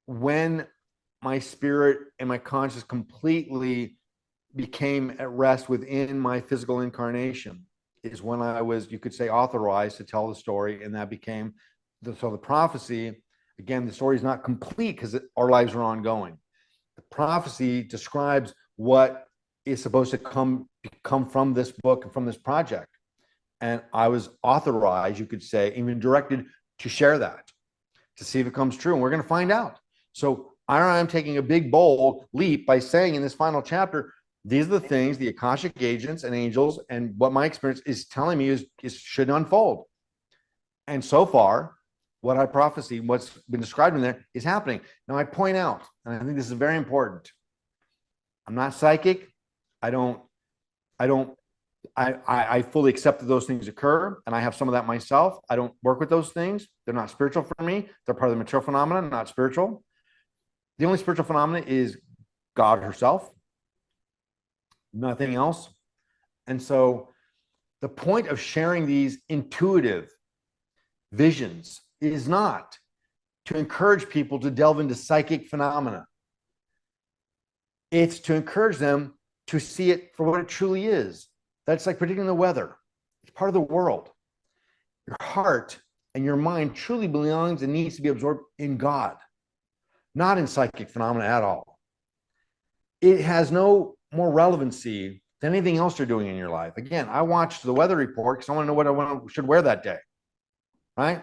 when my spirit and my conscious completely became at rest within my physical incarnation is when I was, you could say, authorized to tell the story. And that became the prophecy. Again, the story is not complete because our lives are ongoing. The prophecy describes what is supposed to come from this book and from this project. And I was authorized, you could say, even directed to share that, to see if it comes true. And we're going to find out. So I am taking a big, bold leap by saying in this final chapter, these are the things the Akashic agents and angels and what my experience is telling me is should unfold. And so far, what I prophesy, what's been described in there is happening. Now I point out, and I think this is very important, I'm not psychic. I fully accept that those things occur, and I have some of that myself. I don't work with those things. They're not spiritual for me. They're part of the material phenomenon, not spiritual. The only spiritual phenomenon is God herself, nothing else. And so the point of sharing these intuitive visions is not to encourage people to delve into psychic phenomena. It's to encourage them to see it for what it truly is. That's like predicting the weather. It's part of the world. Your heart and your mind truly belongs and needs to be absorbed in God, not in psychic phenomena at all. It has no more relevancy than anything else you're doing in your life. Again, I watch the weather report because I want to know what should wear that day, right?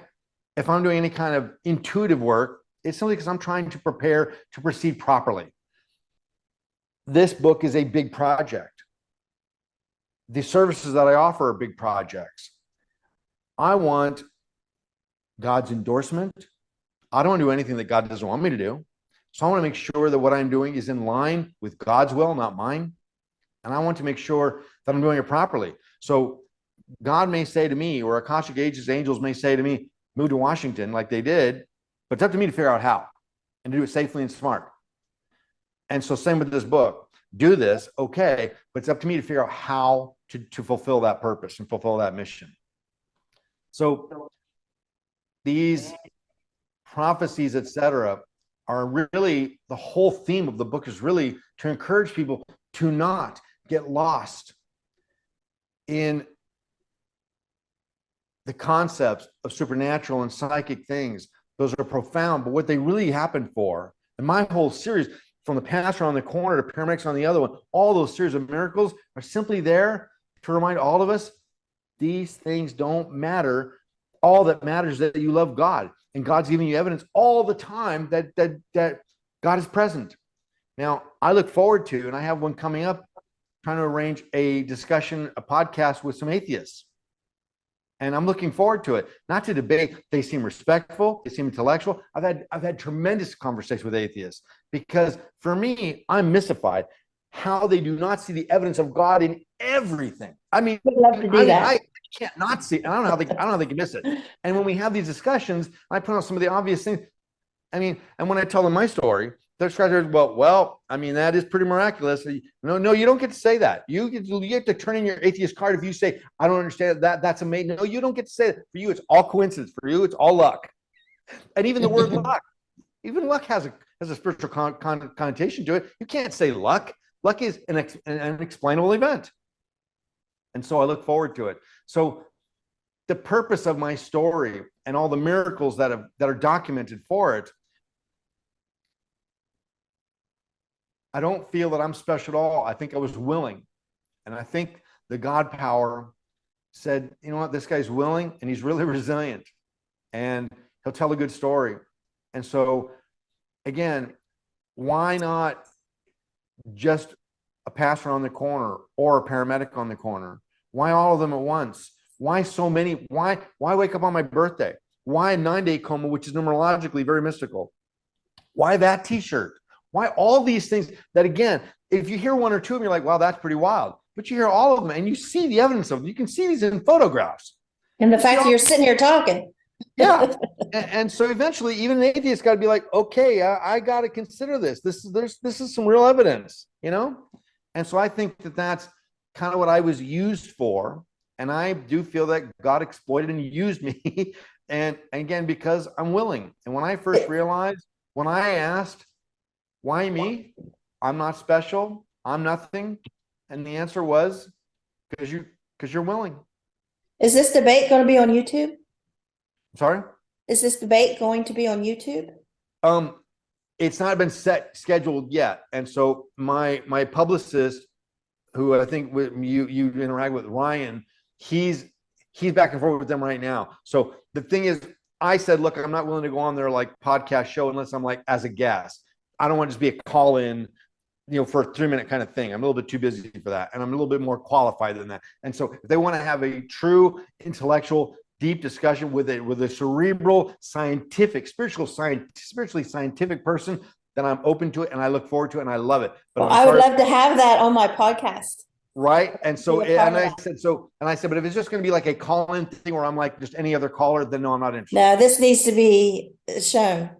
If I'm doing any kind of intuitive work, it's simply because I'm trying to prepare to proceed properly. This book is a big project. The services that I offer are big projects. I want God's endorsement. I don't want to do anything that God doesn't want me to do. So I want to make sure that what I'm doing is in line with God's will, not mine. And I want to make sure that I'm doing it properly. So God may say to me, or Akashic angels may say to me, move to Washington like they did, but it's up to me to figure out how and do it safely and smart. And so same with this book. Do this, okay, but it's up to me to figure out how to fulfill that purpose and fulfill that mission. So these prophecies, etc., are really, the whole theme of the book is really to encourage people to not get lost in the concepts of supernatural and psychic things. Those are profound, but what they really happen for, and my whole series, from the pastor on the corner to paramedics on the other one, all those series of miracles are simply there to remind all of us these things don't matter. All that matters is that you love God, and God's giving you evidence all the time that God is present. Now, I look forward to, and I have one coming up, trying to arrange a discussion, a podcast with some atheists. And I'm looking forward to it, not to debate. They seem respectful. They seem intellectual. I've had tremendous conversations with atheists, because for me, I'm mystified how they do not see the evidence of God in everything. I mean, Would love to do that. I can't not see. I don't know how they can miss it. And when we have these discussions, I point out some of the obvious things. I mean, and when I tell them my story, they're trying to, well, I mean, that is pretty miraculous. No, you don't get to say that. You get to turn in your atheist card if you say, I don't understand that. That's amazing. No, you don't get to say that. For you, it's all coincidence. For you, it's all luck. And even the word luck, even luck has a spiritual connotation to it. You can't say luck. Luck is an unexplainable event. And so I look forward to it. So the purpose of my story and all the miracles that are documented for it, I don't feel that I'm special at all. I think I was willing. And I think the God power said, you know what, this guy's willing and he's really resilient and he'll tell a good story. And so, again, why not just a pastor on the corner or a paramedic on the corner? Why all of them at once? Why so many? Why wake up on my birthday? Why a 9-day coma, which is numerologically very mystical? Why that t-shirt? Why all these things that, again, if you hear one or two of them, you're like, wow, that's pretty wild. But you hear all of them and you see the evidence of them. You can see these in photographs. And the fact that you're sitting here talking. Yeah. And so eventually even an atheist got to be like, okay, I got to consider this. This is some real evidence, you know? And so I think that that's kind of what I was used for. And I do feel that God exploited and used me. And again, because I'm willing. And when I first realized, when I asked, why me? I'm not special. I'm nothing. And the answer was, because you're willing. Is this debate going to be on YouTube? Sorry? Is this debate going to be on YouTube? It's not been scheduled yet. And so my publicist, who I think you interact with, Ryan, he's back and forth with them right now. So the thing is, I said, look, I'm not willing to go on their like podcast show unless I'm like as a guest. I don't want to just be a call-in, for a 3-minute kind of thing. I'm a little bit too busy for that. And I'm a little bit more qualified than that. And so if they want to have a true intellectual, deep discussion with a cerebral, scientific, spiritually scientific person, then I'm open to it and I look forward to it and I love it. But well, I would love to have that on my podcast. Right. And so, and I said, but if it's just going to be like a call-in thing where I'm like just any other caller, then no, I'm not interested. No, this needs to be shown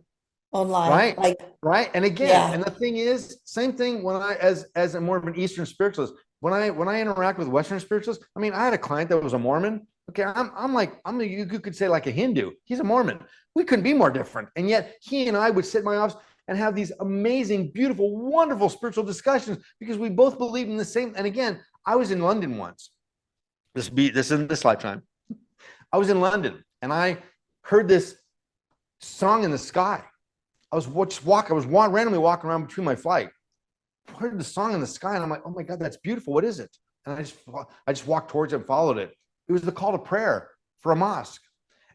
online. Right. And again, and the thing is, same thing when I, as a more of an Eastern spiritualist, when I interact with Western spiritualists, I mean, I had a client that was a Mormon. Okay. You could say like a Hindu. He's a Mormon. We couldn't be more different. And yet he and I would sit in my office and have these amazing, beautiful, wonderful spiritual discussions because we both believed in the same. And again, I was in London once. This in this lifetime. I was in London and I heard this song in the sky. I was randomly walking around between my flight. I heard the song in the sky and I'm like, oh my God, that's beautiful. What is it? And I just walked towards it and followed it. It was the call to prayer for a mosque.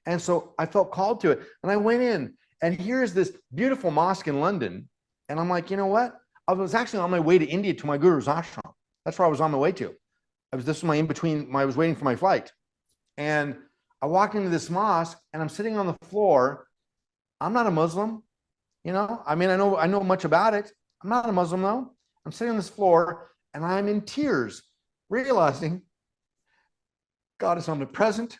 And so I felt called to it. And I went in, and here's this beautiful mosque in London. And I'm like, you know what? I was actually on my way to India to my guru's ashram. That's where I was on my way to. This was my in between. I was waiting for my flight. And I walked into this mosque, and I'm sitting on the floor. I'm not a Muslim, you know. I mean, I know much about it. I'm not a Muslim though. I'm sitting on this floor, and I'm in tears, realizing God is omnipresent,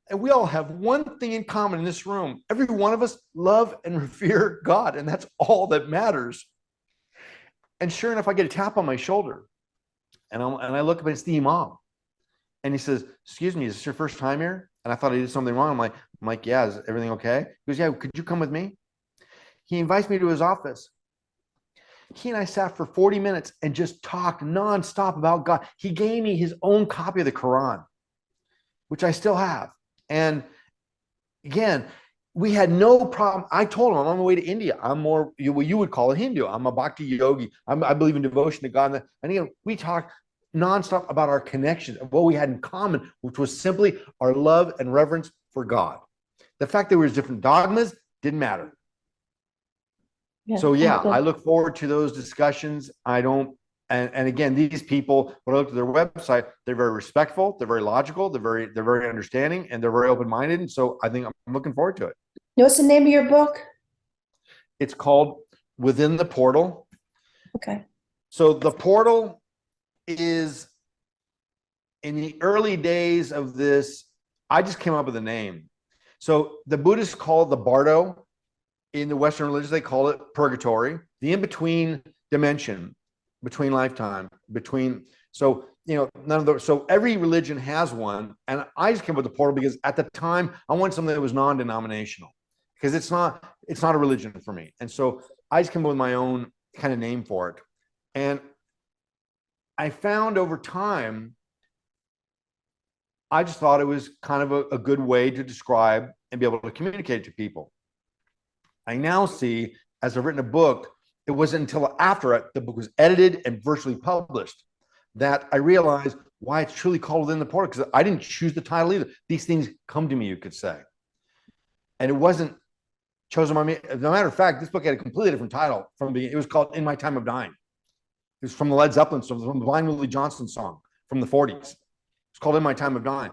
and we all have one thing in common in this room. Every one of us love and revere God, and that's all that matters. And sure enough, I get a tap on my shoulder, and I look up, and it's the imam. And he says, "Excuse me, is this your first time here?" And I thought I did something wrong. I'm like, "Yeah, is everything okay?" He goes, "Yeah, could you come with me?" He invites me to his office. He and I sat for 40 minutes and just talked nonstop about God. He gave me his own copy of the Quran, which I still have. And again, we had no problem. I told him I'm on my way to India. I'm more what you would call a Hindu. I'm a bhakti yogi. I believe in devotion to God. And again, we talked nonstop about our connections, of what we had in common, which was simply our love and reverence for God. The fact that we were different dogmas didn't matter. Yeah, so yeah, I look forward to those discussions. I don't, and again, these people, when I look at their website, they're very respectful, they're very logical, they're very understanding, and they're very open-minded. And so I think I'm looking forward to it. What's the name of your book? It's called Within the Portal. Okay. So the portal is, in the early days of this, I just came up with a name. So the Buddhists call it the bardo. In the Western religions, they call it purgatory, the in-between dimension, between lifetime, between. So, you know, none of those. So every religion has one. And I just came up with the portal because at the time I wanted something that was non-denominational, because it's not a religion for me. And so I just came up with my own kind of name for it. And I found over time, I just thought it was kind of a good way to describe and be able to communicate to people. I now see, as I've written a book, it wasn't until after the book was edited and virtually published that I realized why it's truly called Within the Portal, because I didn't choose the title either. These things come to me, you could say. And it wasn't chosen by me. As a matter of fact, this book had a completely different title from the beginning. It was called In My Time of Dying. It was from the Led Zeppelin song, from the Blind Willie Johnson song from the 40s. It's called In My Time of Dying.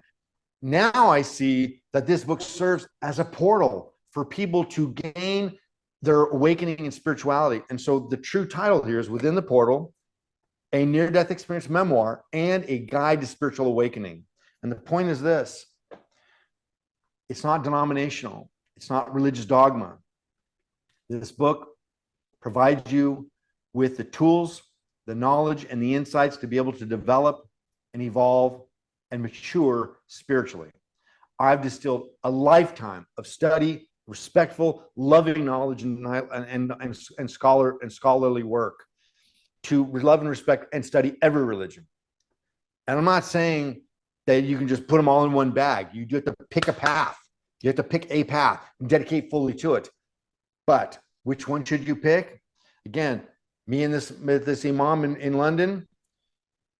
Now I see that this book serves as a portal for people to gain their awakening in spirituality. And so the true title here is Within the Portal, a near-death experience memoir and a guide to spiritual awakening. And the point is this: it's not denominational. It's not religious dogma. This book provides you with the tools, the knowledge, and the insights to be able to develop and evolve and mature spiritually. I've distilled a lifetime of study, respectful, loving knowledge, and scholarly work to love and respect and study every religion. And I'm not saying that you can just put them all in one bag. You do have to pick a path. You have to pick a path and dedicate fully to it. But which one should you pick? Again, me and this imam in London,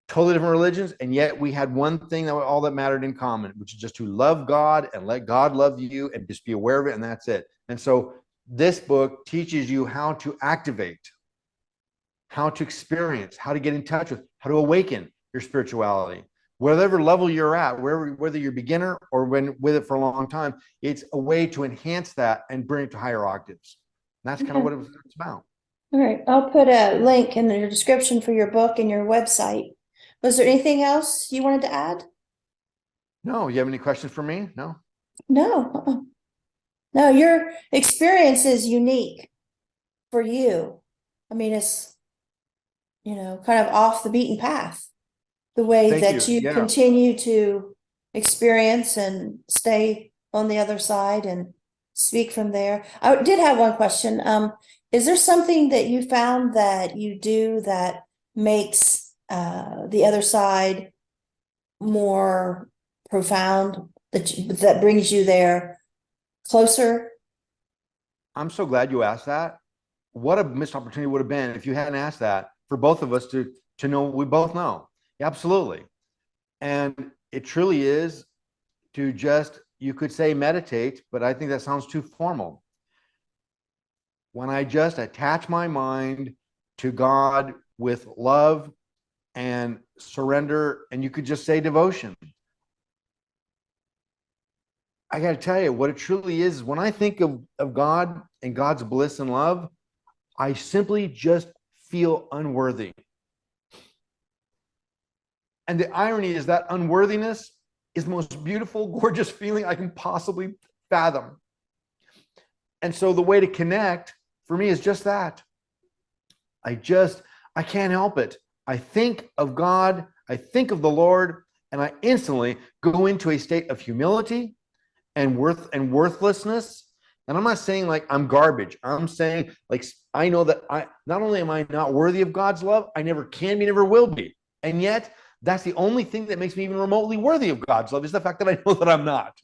totally different religions, and yet we had one thing that all that mattered in common, which is just to love God and let God love you and just be aware of it, and that's it. And so this book teaches you how to activate, how to experience, how to get in touch with, how to awaken your spirituality. Whatever level you're at, whether you're a beginner or with it for a long time, it's a way to enhance that and bring it to higher octaves. And that's kind of what it's about. All right. I'll put a link in the description for your book and your website. Was there anything else you wanted to add? No, you have any questions for me? No? No. No, your experience is unique for you. I mean, it's, kind of off the beaten path, the way that you continue to experience and stay on the other side and speak from there. I did have one question. Is there something that you found that you do that makes the other side more profound, that brings you there closer? I'm so glad you asked that. What a missed opportunity would have been if you hadn't asked that, for both of us to know what we both know. Absolutely. And it truly is to just, you could say meditate, but I think that sounds too formal. When I just attach my mind to God with love and surrender, and you could just say devotion. I got to tell you, what it truly is when I think of God and God's bliss and love, I simply just feel unworthy. And the irony is that unworthiness is the most beautiful, gorgeous feeling I can possibly fathom. And so the way to connect for me is just that. I can't help it. I think of God, I think of the Lord, and I instantly go into a state of humility and worthlessness. And I'm not saying like I'm garbage. I'm saying like I know that I not only am I not worthy of God's love, I never can be, never will be. And yet that's the only thing that makes me even remotely worthy of God's love, is the fact that I know that I'm not.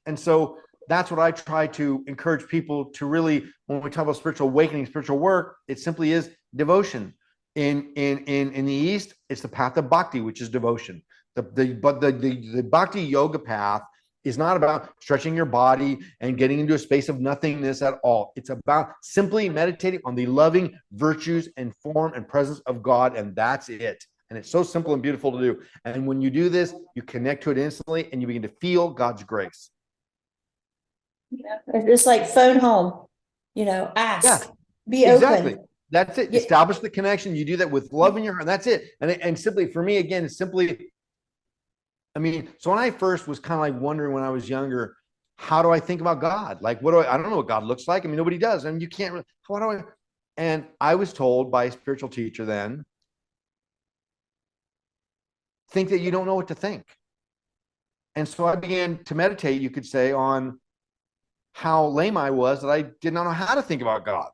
And so that's what I try to encourage people to really, when we talk about spiritual awakening, spiritual work, it simply is devotion. In the East, it's the path of bhakti, which is devotion. The bhakti yoga path is not about stretching your body and getting into a space of nothingness at all. It's about simply meditating on the loving virtues and form and presence of God, and that's it. And it's so simple and beautiful to do. And when you do this, you connect to it instantly and you begin to feel God's grace. Yeah. It's like phone home, ask, Yeah, be exactly. open. That's it. Yeah. Establish the connection. You do that with love in your heart. That's it. And simply for me, again, it's simply, I mean, so when I first was kind of like wondering when I was younger, how do I think about God? Like, I don't know what God looks like. I mean, nobody does. I mean, you can't really, how do I, and I was told by a spiritual teacher then, think that you don't know what to think. And so I began to meditate, you could say, on how lame I was that I did not know how to think about God.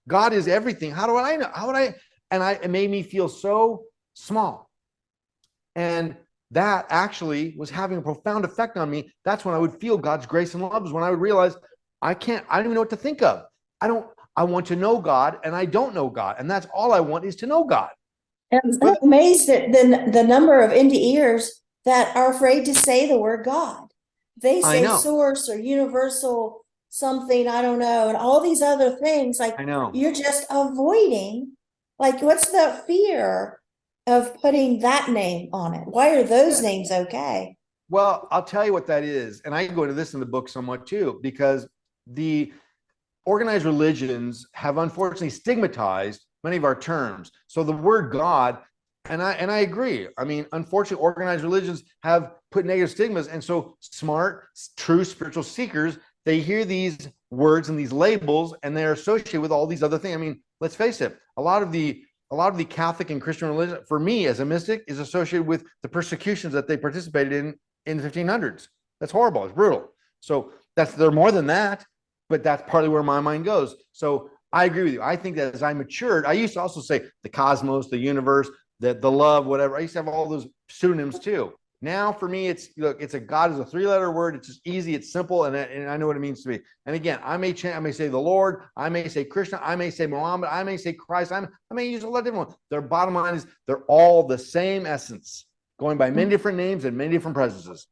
God is everything. How do I know? How would I? And it made me feel so small. And that actually was having a profound effect on me. That's when I would feel God's grace and love, is when I would realize I don't even know what to think of. I want to know God and I don't know God. And that's all I want, is to know God. I'm amazed at the number of NDEers that are afraid to say the word God. They say source or universal something, I don't know, and all these other things. Like, I know. you're just avoiding. Like, what's the fear of putting that name on it? Why are those names okay? Well, I'll tell you what that is. And I go into this in the book somewhat too, because the organized religions have unfortunately stigmatized many of our terms. So the word God, and I agree. I mean, unfortunately, organized religions have put negative stigmas. And so smart, true spiritual seekers, they hear these words and these labels, and they're associated with all these other things. I mean, let's face it, a lot of the Catholic and Christian religion, for me as a mystic, is associated with the persecutions that they participated in the 1500s. That's horrible. It's brutal. So they're more than that, but that's partly where my mind goes. So I agree with you. I think that as I matured, I used to also say the cosmos, the universe, the love, whatever. I used to have all those pseudonyms too. Now for me, it's a God is a 3-letter word. It's just easy. It's simple. And I know what it means to me. And again, I may say the Lord, I may say Krishna, I may say Muhammad, I may say Christ. I may use a lot of different ones. Their bottom line is they're all the same essence, going by many different names and many different presences.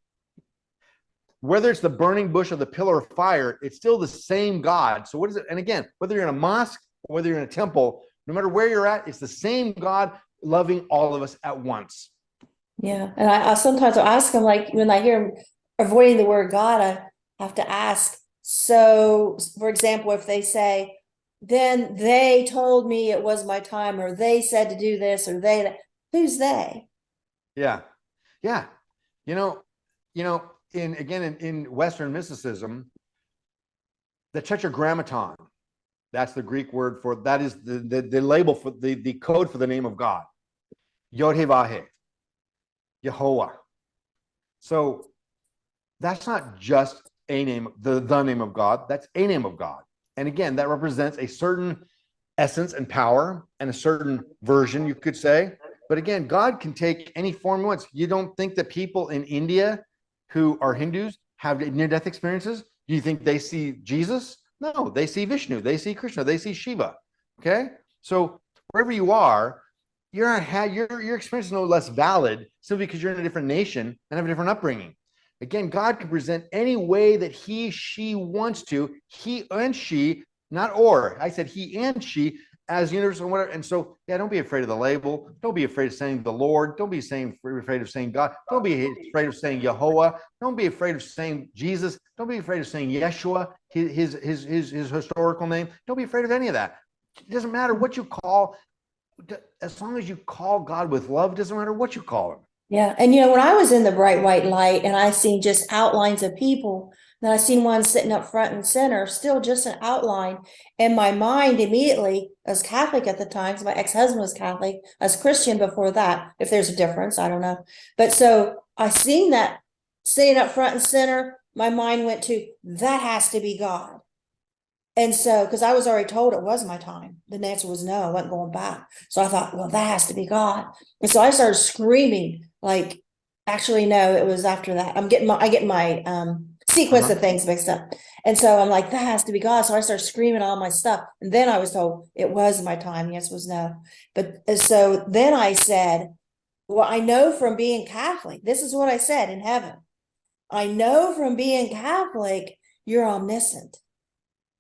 Whether it's the burning bush or the pillar of fire, it's still the same God. So what is it? And again, whether you're in a mosque or whether you're in a temple, no matter where you're at, it's the same God loving all of us at once. Yeah. And I sometimes I'll ask them, like, when I hear them avoiding the word God, I have to ask. So, for example, if they say, then they told me it was my time, or they said to do this, or who's they? Yeah. Yeah. You know, in Western mysticism, the tetragrammaton, that's the Greek word for, that is the label for the code for the name of God. Yod-Heh-Vah-Heh, Yehovah. So that's not just a name, the name of God, that's a name of God. And again, that represents a certain essence and power and a certain version, you could say. But again, God can take any form he wants. You don't think that people in India who are Hindus have near-death experiences? Do you think they see Jesus? No, they see Vishnu, they see Krishna, they see Shiva. Okay? So wherever you are, you're not your experience is no less valid simply because you're in a different nation and have a different upbringing. Again, God can present any way that she wants to, he and she, not or. I said he and she as universal and whatever. And so, yeah, don't be afraid of the label. Don't be afraid of saying the Lord. Don't be afraid of saying God. Don't be afraid of saying Yehovah. Don't be afraid of saying Jesus. Don't be afraid of saying Yeshua, his historical name. Don't be afraid of any of that. It doesn't matter what you call, as long as you call God with love, it doesn't matter what you call him. Yeah. And when I was in the bright white light and I seen just outlines of people, then I seen one sitting up front and center, still just an outline. And my mind immediately, I was Catholic at the time, because my ex-husband was Catholic, I was Christian before that, if there's a difference, I don't know. But so I seen that sitting up front and center, my mind went to, that has to be God. And so, because I was already told it was my time, the answer was no, I wasn't going back. So I thought, well, that has to be God. And so I started screaming, like, actually, no, it was after that. I get my sequence of things mixed up. And so I'm like, that has to be God. So I started screaming all my stuff. And then I was told it was my time. The answer was no. But so then I said, well, I know from being Catholic, this is what I said in heaven. I know from being Catholic, you're omniscient.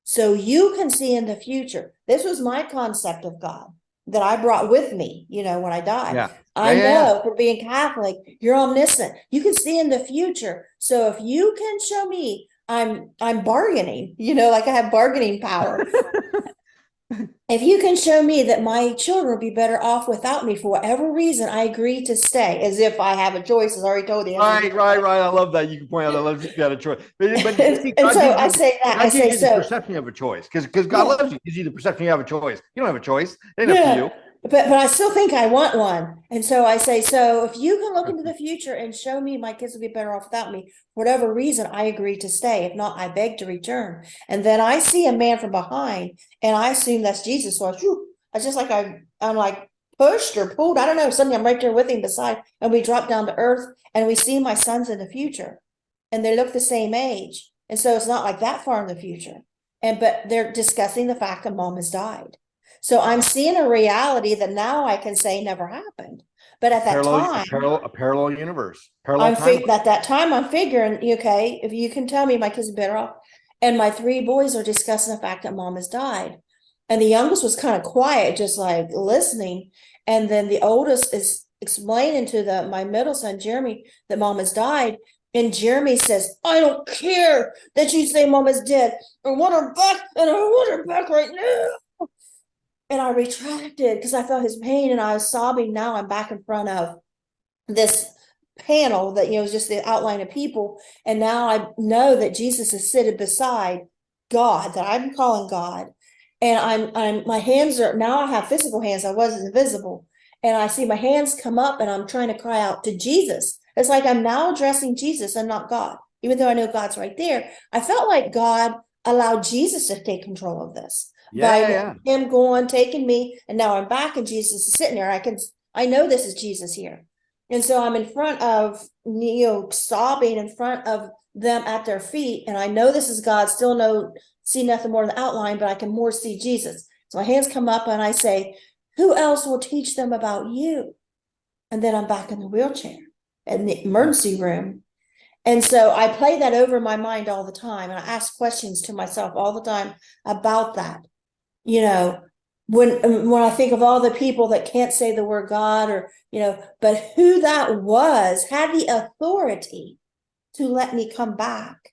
So you can see in the future. This was my concept of God that I brought with me, when I died. Yeah. I know for being Catholic, you're omniscient. You can see in the future. So if you can show me, I'm bargaining, like I have bargaining power. If you can show me that my children will be better off without me for whatever reason, I agree to stay, as if I have a choice, as I already told you. Right. I love that. You can point out that loves you got a choice. But and so I say that. I say so. The perception of a choice, because God loves you. Gives you the perception you have a choice. You don't have a choice. It ain't up to you. But I still think I want one. And so I say, so if you can look into the future and show me my kids will be better off without me, for whatever reason, I agree to stay. If not, I beg to return. And then I see a man from behind and I assume that's Jesus. So I just like, I'm like pushed or pulled. I don't know. Suddenly I'm right there with him beside, and we drop down to earth and we see my sons in the future and they look the same age. And so it's not like that far in the future. But they're discussing the fact that mom has died. So I'm seeing a reality that now I can say never happened. But at that time, a parallel universe. at that time, I'm figuring, okay, if you can tell me my kids are better off. And my 3 boys are discussing the fact that mom has died. And the youngest was kind of quiet, just like listening. And then the oldest is explaining to my middle son, Jeremy, that mom has died. And Jeremy says, I don't care that you say mom is dead. I want her back, and I want her back right now. And I retracted because I felt his pain and I was sobbing. Now I'm back in front of this panel that, is just the outline of people. And now I know that Jesus is sitting beside God, that I'm calling God. And I'm my hands are, now I have physical hands. I wasn't invisible. And I see my hands come up and I'm trying to cry out to Jesus. It's like I'm now addressing Jesus and not God, even though I know God's right there. I felt like God allowed Jesus to take control of this. Him going, taking me, and now I'm back and Jesus is sitting there. I know this is Jesus here. And so I'm in front of, sobbing in front of them at their feet. And I know this is God, still see nothing more than the outline, but I can more see Jesus. So my hands come up and I say, who else will teach them about you? And then I'm back in the wheelchair in the emergency room. And so I play that over in my mind all the time. And I ask questions to myself all the time about that. When I think of all the people that can't say the word God or, but who that was had the authority to let me come back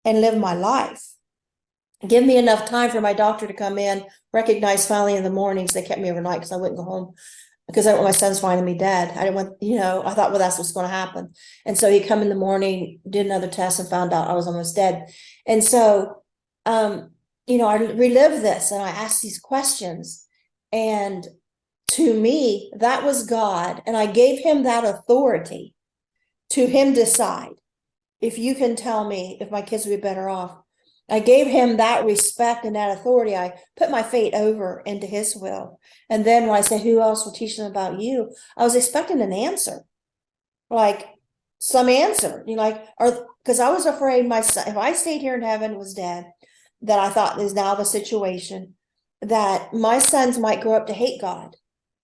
and live my life. Give me enough time for my doctor to come in, recognize finally in the mornings. They kept me overnight because I wouldn't go home because I didn't want my sons finding me dead. I didn't want, I thought, well, that's what's going to happen. And so he come in the morning, did another test and found out I was almost dead. And so, I relive this and I ask these questions, and to me, that was God. And I gave him that authority to him decide if you can tell me if my kids would be better off. I gave him that respect and that authority. I put my fate over into his will. And then when I say, who else will teach them about you? I was expecting an answer, like some answer, because I was afraid my son, if I stayed here in heaven and was dead, that I thought is now the situation, that my sons might grow up to hate God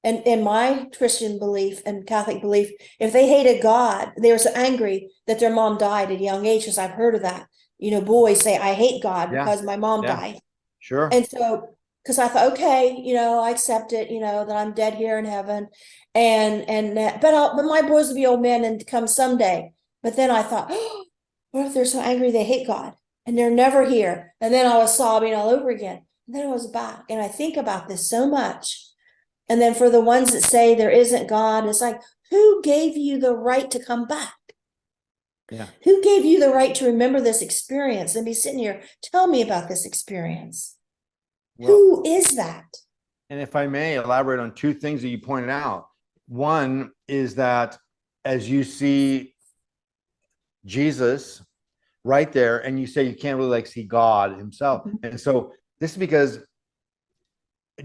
And in my Christian belief and Catholic belief, if they hated God, they were so angry that their mom died at a young age, because I've heard of that. You know, boys say, I hate God Yeah. because my mom Yeah. died. Sure. And so, because I thought, okay, you know, I accept it, you know, that I'm dead here in heaven. But my boys will be old men and come someday. But then I thought, oh, what if they're so angry they hate God and they're never here? And then I was sobbing all over again. And then I was back. And I think about this so much. And then for the ones that say there isn't God, it's like, who gave you the right to come back? Yeah. Who gave you the right to remember this experience and be sitting here? Tell me about this experience. Well, Who is that? and if I may elaborate on two things that you pointed out. One is that as you see Jesus right there, and you say you can't really like see God himself. And so this is because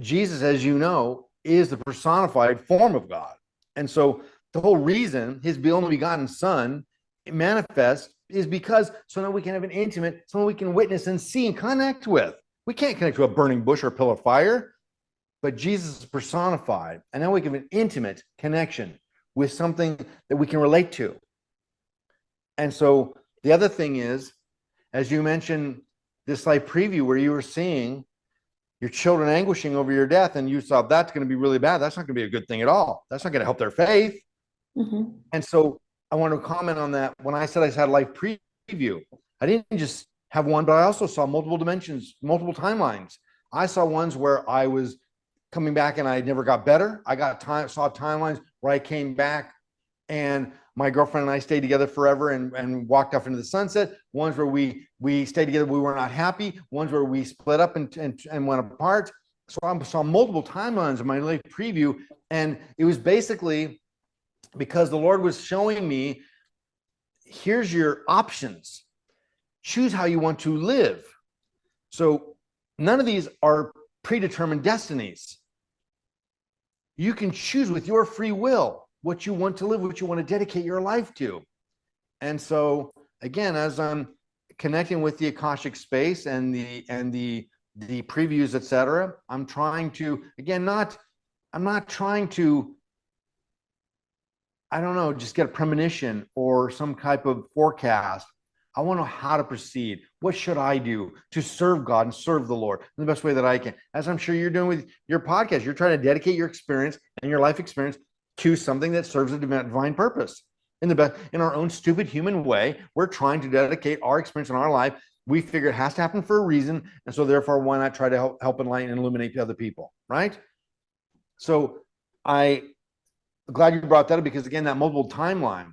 Jesus, as you know, is the personified form of God. And so the whole reason his only begotten son manifests is because so now we can have an intimate, someone we can witness and see and connect with. We can't connect to a burning bush or a pillar of fire, but Jesus is personified. And now we can have an intimate connection with something that we can relate to. And so the other thing is, as you mentioned, this life preview where you were seeing your children anguishing over your death, and you thought that's going to be really bad. That's not going to be a good thing at all. That's not going to help their faith. Mm-hmm. And so I want to comment on that. When I said I had a life preview, I didn't just have one, but I also saw multiple dimensions, multiple timelines. I saw ones where I was coming back and I never got better. Saw timelines where I came back and my girlfriend and I stayed together forever and walked off into the sunset. Ones where we stayed together, we were not happy. Ones where we split up and went apart. So I saw multiple timelines in my life preview. And it was basically because the Lord was showing me, here's your options. Choose how you want to live. So none of these are predetermined destinies. You can choose with your free will what you want to live, what you want to dedicate your life to. And so again, as I'm connecting with the Akashic space and the previews, etc., I'm trying to, again, I'm not trying to, I don't know, just get a premonition or some type of forecast. I want to know how to proceed. What should I do to serve God and serve the Lord in the best way that I can? As I'm sure you're doing with your podcast, you're trying to dedicate your experience and your life experience to something that serves a divine purpose. In our own stupid human way, we're trying to dedicate our experience in our life. We figure it has to happen for a reason, and so therefore, why not try to help enlighten and illuminate other people, right? So I'm glad you brought that up, because again, that multiple timeline,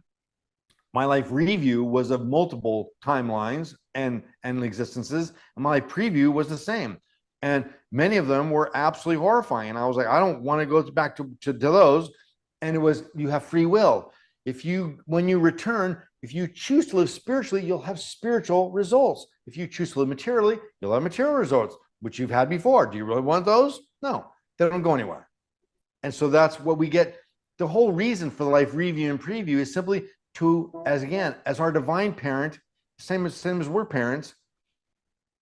my life review was of multiple timelines and existences, and my life preview was the same. And many of them were absolutely horrifying. And I was like, I don't want to go back to those. And it was, you have free will. When you return, if you choose to live spiritually, you'll have spiritual results. If you choose to live materially, you'll have material results, which you've had before. Do you really want those? No, they don't go anywhere. And so that's what we get. The whole reason for the life review and preview is simply to, as our divine parent, same as we're parents,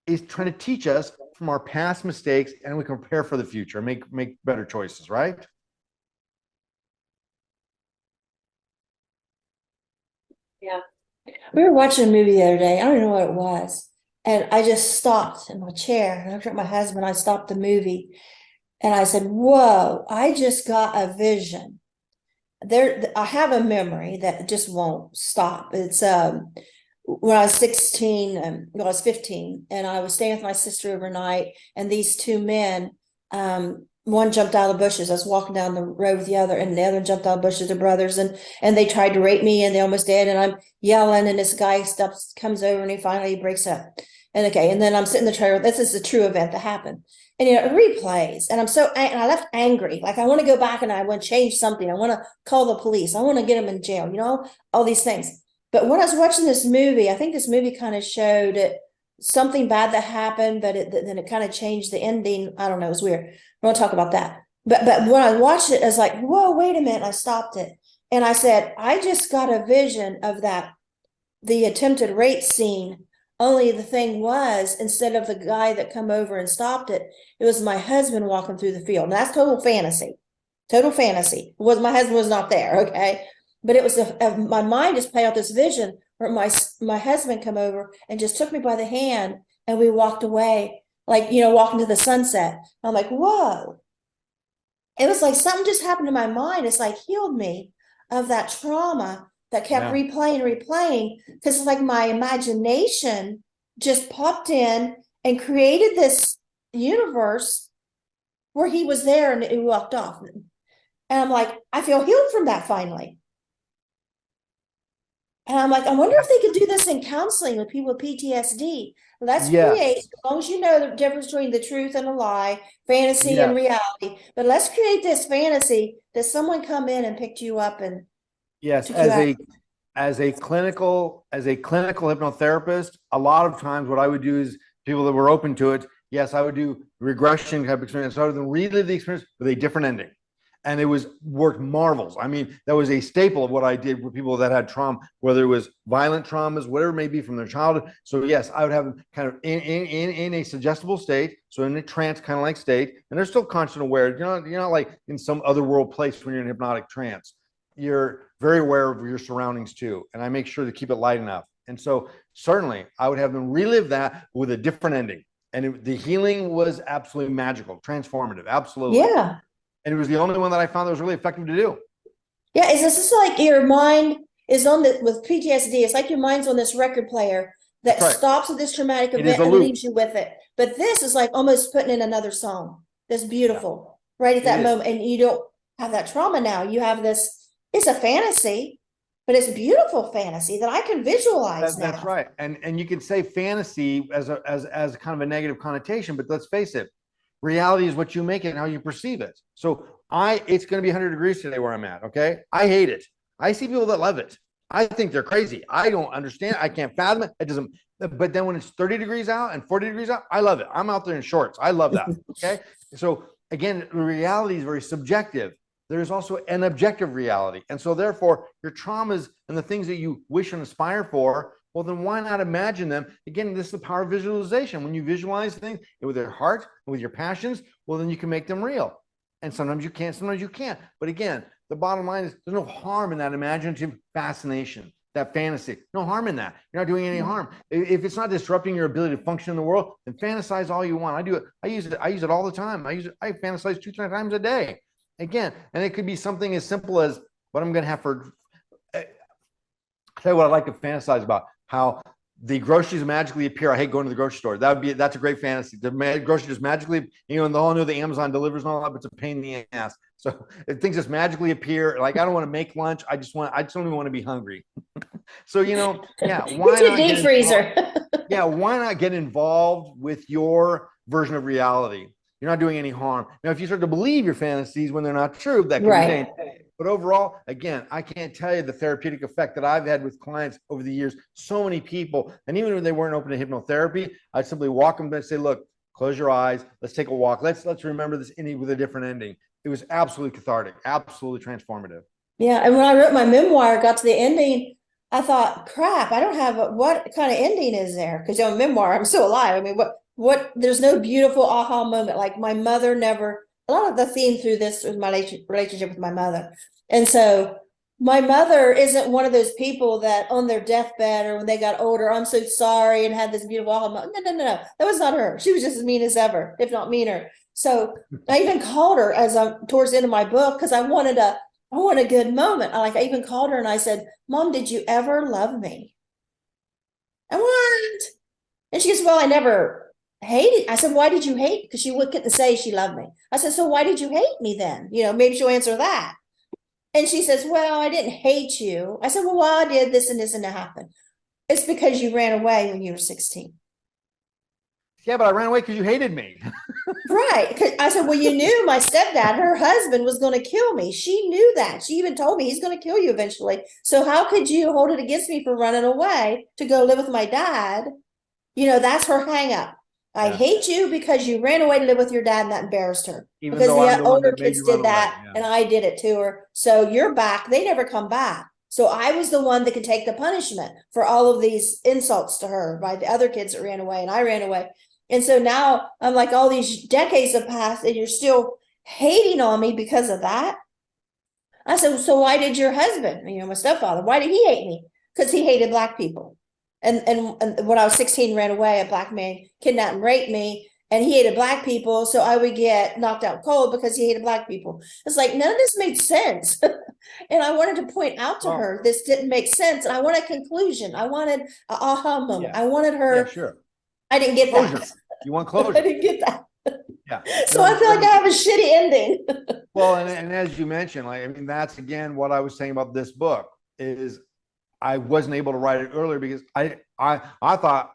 is trying to teach us from our past mistakes, and we can prepare for the future, make better choices, right? Yeah. We were watching a movie the other day. I don't know what it was. And I just stopped in my chair and I looked at my husband. I stopped the movie and I said, whoa, I just got a vision. I have a memory that just won't stop. It's when I was 16, I was 15, and I was staying with my sister overnight, and these two men, one jumped out of the bushes. I was walking down the road with the other, and the other jumped out of the bushes. They're brothers, and they tried to rape me, and they almost did. And I'm yelling, and this guy comes over, and he finally breaks up. And then I'm sitting in the trailer. This is a true event that happened. And it replays, and and I left angry. Like, I want to go back and I want to change something. I want to call the police. I want to get them in jail, all these things. But when I was watching this movie, I think this movie kind of showed something bad that happened, but then it kind of changed the ending. I don't know. It was weird. We won't talk about that. But when I watched it, I was like, whoa, wait a minute. I stopped it. And I said, I just got a vision of the attempted rape scene. Only the thing was, instead of the guy that come over and stopped it, it was my husband walking through the field. And that's total fantasy. total fantasy. Was my husband was not there, okay? But it was my mind just played out this vision where my husband come over and just took me by the hand and we walked away, like, walking to the sunset. I'm like, whoa. It was like something just happened to my mind. It's like healed me of that trauma that kept replaying, because it's like my imagination just popped in and created this universe where he was there and he walked off. And I'm like, I feel healed from that finally. And I'm like, I wonder if they could do this in counseling with people with PTSD. Let's create, as long as you know the difference between the truth and a lie, fantasy and reality, but let's create this fantasy that someone come in and picked you up and as a clinical hypnotherapist, a lot of times what I would do is people that were open to it, yes, I would do regression type experience. So I would relive the experience with a different ending. And it worked marvels. I mean, that was a staple of what I did with people that had trauma, whether it was violent traumas, whatever it may be from their childhood. So yes, I would have them kind of in a suggestible state, so in a trance kind of like state, and they're still conscious and aware. You're not like in some other world place when you're in hypnotic trance. You're very aware of your surroundings too, and I make sure to keep it light enough. And so certainly, I would have them relive that with a different ending, and the healing was absolutely magical, transformative, absolutely. Yeah. And it was the only one that I found that was really effective to do. Yeah, it's just like your mind is with PTSD. It's like your mind's on this record player that stops at this traumatic event and leaves you with it. But this is like almost putting in another song. That's beautiful, right at that moment. And you don't have that trauma now. You have this, it's a fantasy, but it's a beautiful fantasy that I can visualize now. That's right. And you can say fantasy as kind of a negative connotation, but let's face it, reality is what you make it and how you perceive it. So it's going to be 100 degrees today where I'm at. Okay. I hate it. I see people that love it. I think they're crazy. I don't understand. I can't fathom it. It doesn't, but then when it's 30 degrees out and 40 degrees out, I love it. I'm out there in shorts. I love that. Okay. So again, reality is very subjective. There's also an objective reality. And so therefore your traumas and the things that you wish and aspire for, well, then why not imagine them? Again, this is the power of visualization. When you visualize things with your heart, with your passions, well, then you can make them real. And sometimes you can't, sometimes you can't. But again, the bottom line is there's no harm in that imaginative fascination, that fantasy. No harm in that. You're not doing any harm. If it's not disrupting your ability to function in the world, then fantasize all you want. I do it. I use it all the time. I fantasize 2-3 times a day. Again, and it could be something as simple as what I'm going to have for, I'll tell you what I like to fantasize about. How the groceries magically appear. I hate going to the grocery store. That's a great fantasy. The grocery just magically, and all know the Amazon delivers and all that, but it's a pain in the ass. So if things just magically appear, like I don't want to make lunch. I just don't even want to be hungry. So, why not deep freezer? Why not get involved with your version of reality? You're not doing any harm. Now, if you start to believe your fantasies when they're not true, that can change. But overall, again, I can't tell you the therapeutic effect that I've had with clients over the years. So many people, and even when they weren't open to hypnotherapy, I'd simply walk them and say, look, close your eyes. Let's take a walk. Let's remember this ending with a different ending. It was absolutely cathartic, absolutely transformative. Yeah. And when I wrote my memoir, got to the ending, I thought, crap, I don't have what kind of ending is there? Because a memoir, I'm still alive. I mean, there's no beautiful aha moment. Like my mother never, a lot of the theme through this was my relationship with my mother. And so my mother isn't one of those people that on their deathbed or when they got older, I'm so sorry, and had this beautiful aha moment. No. That was not her. She was just as mean as ever, if not meaner. So I even called her towards the end of my book, because I want a good moment. I even called her and I said, Mom, did you ever love me? And what? And she goes, well, I never hated. I said, why did you hate? Because she couldn't say she loved me. I said, so why did you hate me then? Maybe she'll answer that. And she says, well, I didn't hate you. I said, well, why did this and this and that happen? It's because you ran away when you were 16. Yeah, but I ran away because you hated me. Right. I said, well, you knew my stepdad, her husband, was going to kill me. She knew that. She even told me he's going to kill you eventually. So how could you hold it against me for running away to go live with my dad? That's her hang up. I hate you because you ran away to live with your dad, and that embarrassed her. Even because the older kids did that, away. and I did it to her. So you're back. They never come back. So I was the one that could take the punishment for all of these insults to her by the other kids that ran away, and I ran away. And so now I'm like, all these decades have passed and you're still hating on me because of that. I said, so why did your husband, my stepfather, why did he hate me? Because he hated Black people. And when I was 16, ran away, a Black man kidnapped and raped me, and he hated Black people. So I would get knocked out cold because he hated Black people. It's like, none of this made sense. And I wanted to point out to her, this didn't make sense. And I wanted a conclusion. I wanted an aha moment. I wanted her. Yeah, sure. I didn't get Closure. that. You want closure. I didn't get that. Yeah. So I feel like I have a shitty ending. Well, and as you mentioned, like, I mean, that's again what I was saying about this book is I wasn't able to write it earlier because I thought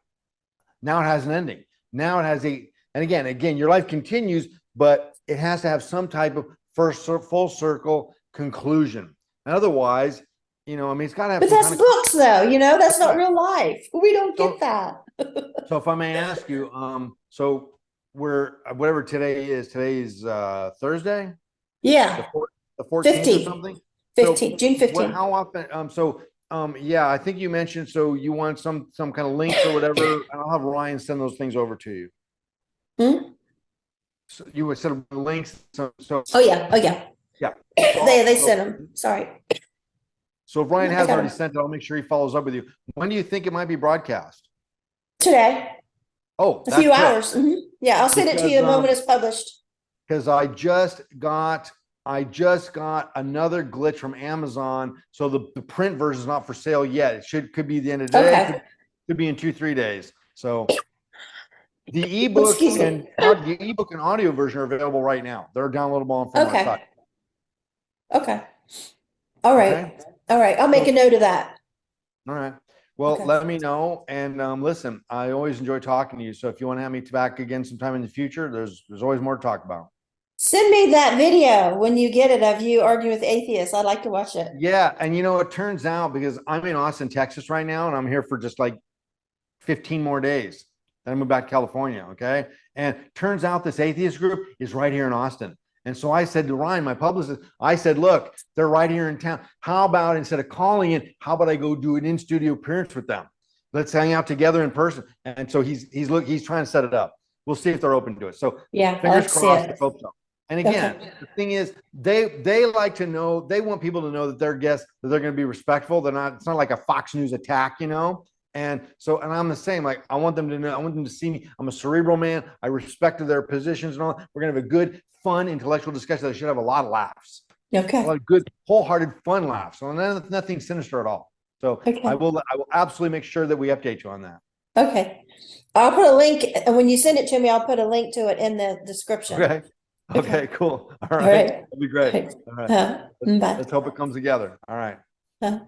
now it has an ending. Now it has and again, your life continues, but it has to have some type of full circle conclusion. And otherwise, I mean, it's got to have. But that's books, though. That's not real life. We don't get that. So if I may ask you, so we're whatever today is Thursday. Yeah. The 14th or something. 15th, June 15th. How often? Yeah, I think you mentioned. So you want some kind of links or whatever, and I'll have Ryan send those things over to you. So you would send links. So. Oh yeah. Yeah. They sent them. Sorry. So if Ryan has already sent it, I'll make sure he follows up with you. When do you think it might be broadcast? Today. Oh, a few hours. Yeah, I'll send it to you the moment it's published. Because I just got another glitch from Amazon. So the print version is not for sale yet. It could be the end of the day. Okay. Could be in 2-3 days. So the ebook and audio version are available right now. They're downloadable from our site. Okay. All right. Okay. All right. I'll make a note of that. All right. Well, let me know. And listen, I always enjoy talking to you. So if you want to have me back again sometime in the future, there's always more to talk about. Send me that video when you get it of you arguing with atheists. I'd like to watch it. Yeah. And it turns out because I'm in Austin, Texas right now, and I'm here for just like 15 more days. Then I move back to California. Okay. And turns out this atheist group is right here in Austin. And so I said to Ryan, my publicist, I said, look, they're right here in town. How about instead of calling in, how about I go do an in-studio appearance with them? Let's hang out together in person. And so he's trying to set it up. We'll see if they're open to it. So yeah, fingers crossed. I hope so. And again, the thing is, they like to know, they want people to know that their guests, that they're going to be respectful. It's not like a Fox News attack, And so, and I'm the same, like, I want them to know, I want them to see me. I'm a cerebral man. I respect their positions and all. We're going to have a good, fun, intellectual discussion that should have a lot of laughs. Okay. A lot of good, wholehearted, fun laughs. So nothing sinister at all. So I will absolutely make sure that we update you on that. Okay. I'll put a link, and when you send it to me, I'll put a link to it in the description. Okay, cool. All right. That'd be great. All right. Bye. Let's hope it comes together. All right. Bye.